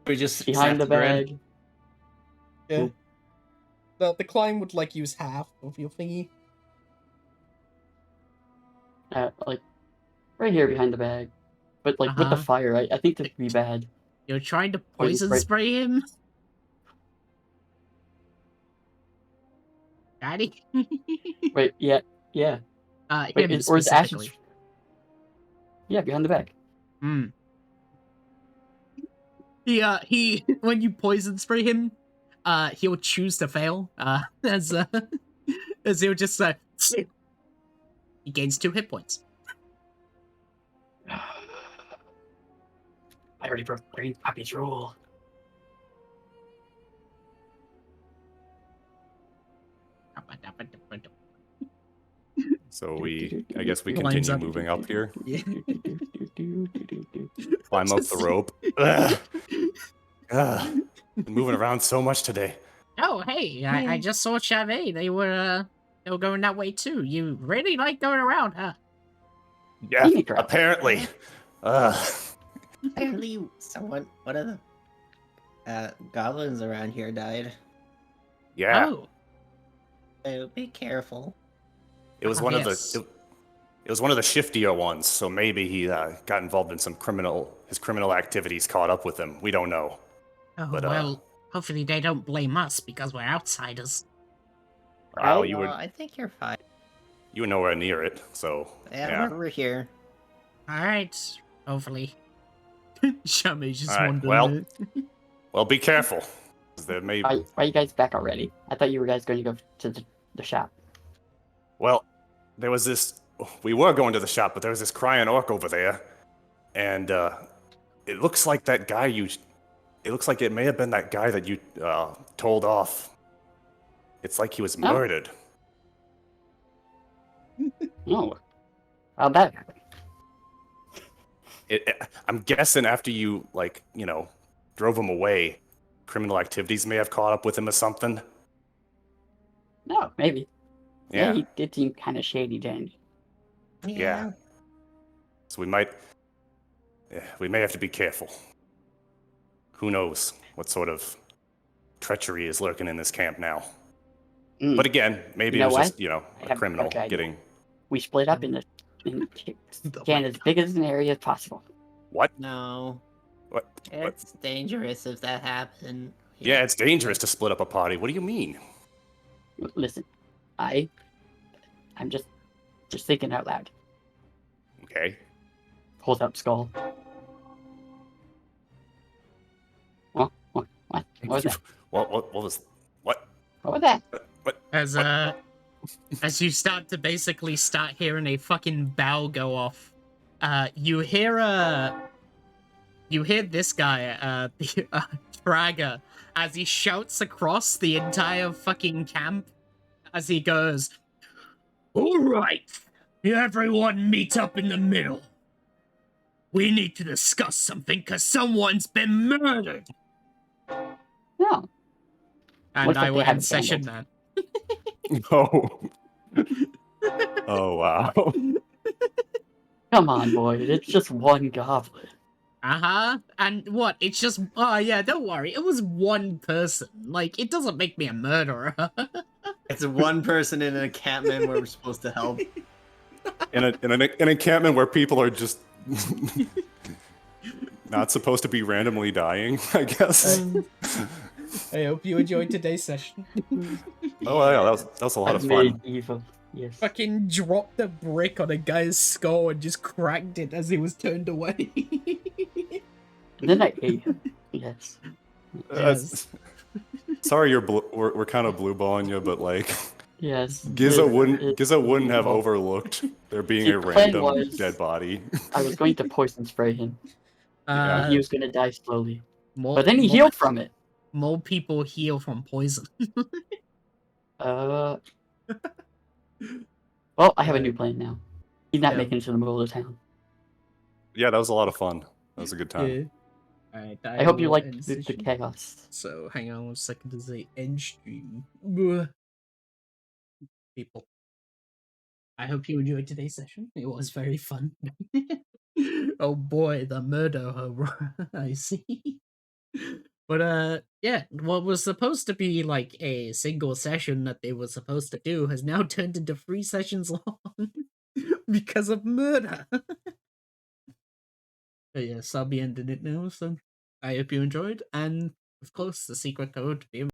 We just behind the snapped grin. bag. Yeah. The climb would like use half of your thingy. Like right here behind the bag. But like with the Uh-huh. fire, I think that'd be bad. You're trying to Wait, poison right- spray him? Daddy? Wait, yeah. Wait, Him or is Ash? specifically. Yeah, behind the bag. Hmm. He when you poison spray him, he'll choose to fail. As he'll just he gains 2 hit points. I already broke Green Puppy's rule. So I guess we Climbs continue up. moving up here. Yeah. Climb up Just- the rope. Ugh. Ugh. Been moving around so much today. Oh, hey, I just saw Chavez. They were going that way too. You really like going around, huh? Yeah, Teenager. apparently. Apparently, one of the goblins around here died. Yeah, Oh, So be careful. it was one of yes. the. It was one of the shiftier ones, so maybe he got involved in some his criminal activities caught up with him. We don't know. Oh, But, well, hopefully they don't blame us because we're outsiders. Wow, Right? No, I think you're fine. you were nowhere near it, so Yeah, yeah. we're here. Alright, hopefully. Shammy's just Alright, wondering. well, be careful. 'Cause there may. Why are you guys back already? I thought you were guys going to go to the shop. Well, there was this. We were going to the shop, but there was this crying orc over there, and it looks like that guy you. It looks like it may have been that guy that you told off. It's like he was Oh. murdered. Oh. How'd that happen? I'm guessing after you, drove him away, criminal activities may have caught up with him or something. No, maybe. Yeah, Yeah. he did seem kind of shady, didn't he? Yeah. So we may have to be careful. Who knows what sort of treachery is lurking in this camp now. Mm. But again, maybe You know it was what? just, I a have a criminal better idea. getting... We split up in scan as big as an area as possible. What? No, What? it's dangerous if that happened. Yeah, it's dangerous to split up a party. What do you mean? Listen, I'm just thinking out loud. Okay. Hold up, skull. What was that? What was... What? What was that? As you start to basically start hearing a fucking bell go off, you hear this guy, Kragath, as he shouts across the entire fucking camp, as he goes, "All right, everyone meet up in the middle. We need to discuss something because someone's been murdered." No. And Looks like I they went have in it session handled. then. Oh. Oh, wow. Come on, boy. It's just one goblin. Uh-huh. And what? It's just... Oh, yeah, don't worry. It was one person. Like, it doesn't make me a murderer. It's one person in an encampment where we're supposed to help. In an encampment where people are just not supposed to be randomly dying, I guess. I hope you enjoyed today's session. Oh yeah, that was a lot of fun. Evil. Yes. Fucking dropped a brick on a guy's skull and just cracked it as he was turned away. And then I ate him. Yes. Yes. Sorry, we're kind of blue balling you, but Yes. Giza wouldn't have overlooked there being The a plan random was- dead body. I was going to poison spray him. He was going to die slowly. But then he healed from it. More people heal from poison. Well, I have a new plan now. He's not Yeah. making it to the middle of the town. Yeah, that was a lot of fun. That was a good time. Alright, I hope you will like end the session. chaos. So, hang on 1 second to say end stream. Ugh. People. I hope you enjoyed today's session. It was very fun. Oh boy, the murder horror. I see. But yeah, what was supposed to be like a single session that they were supposed to do has now turned into 3 sessions long because of murder. But yes, I'll be ending it now, so I hope you enjoyed, and of course the secret code to be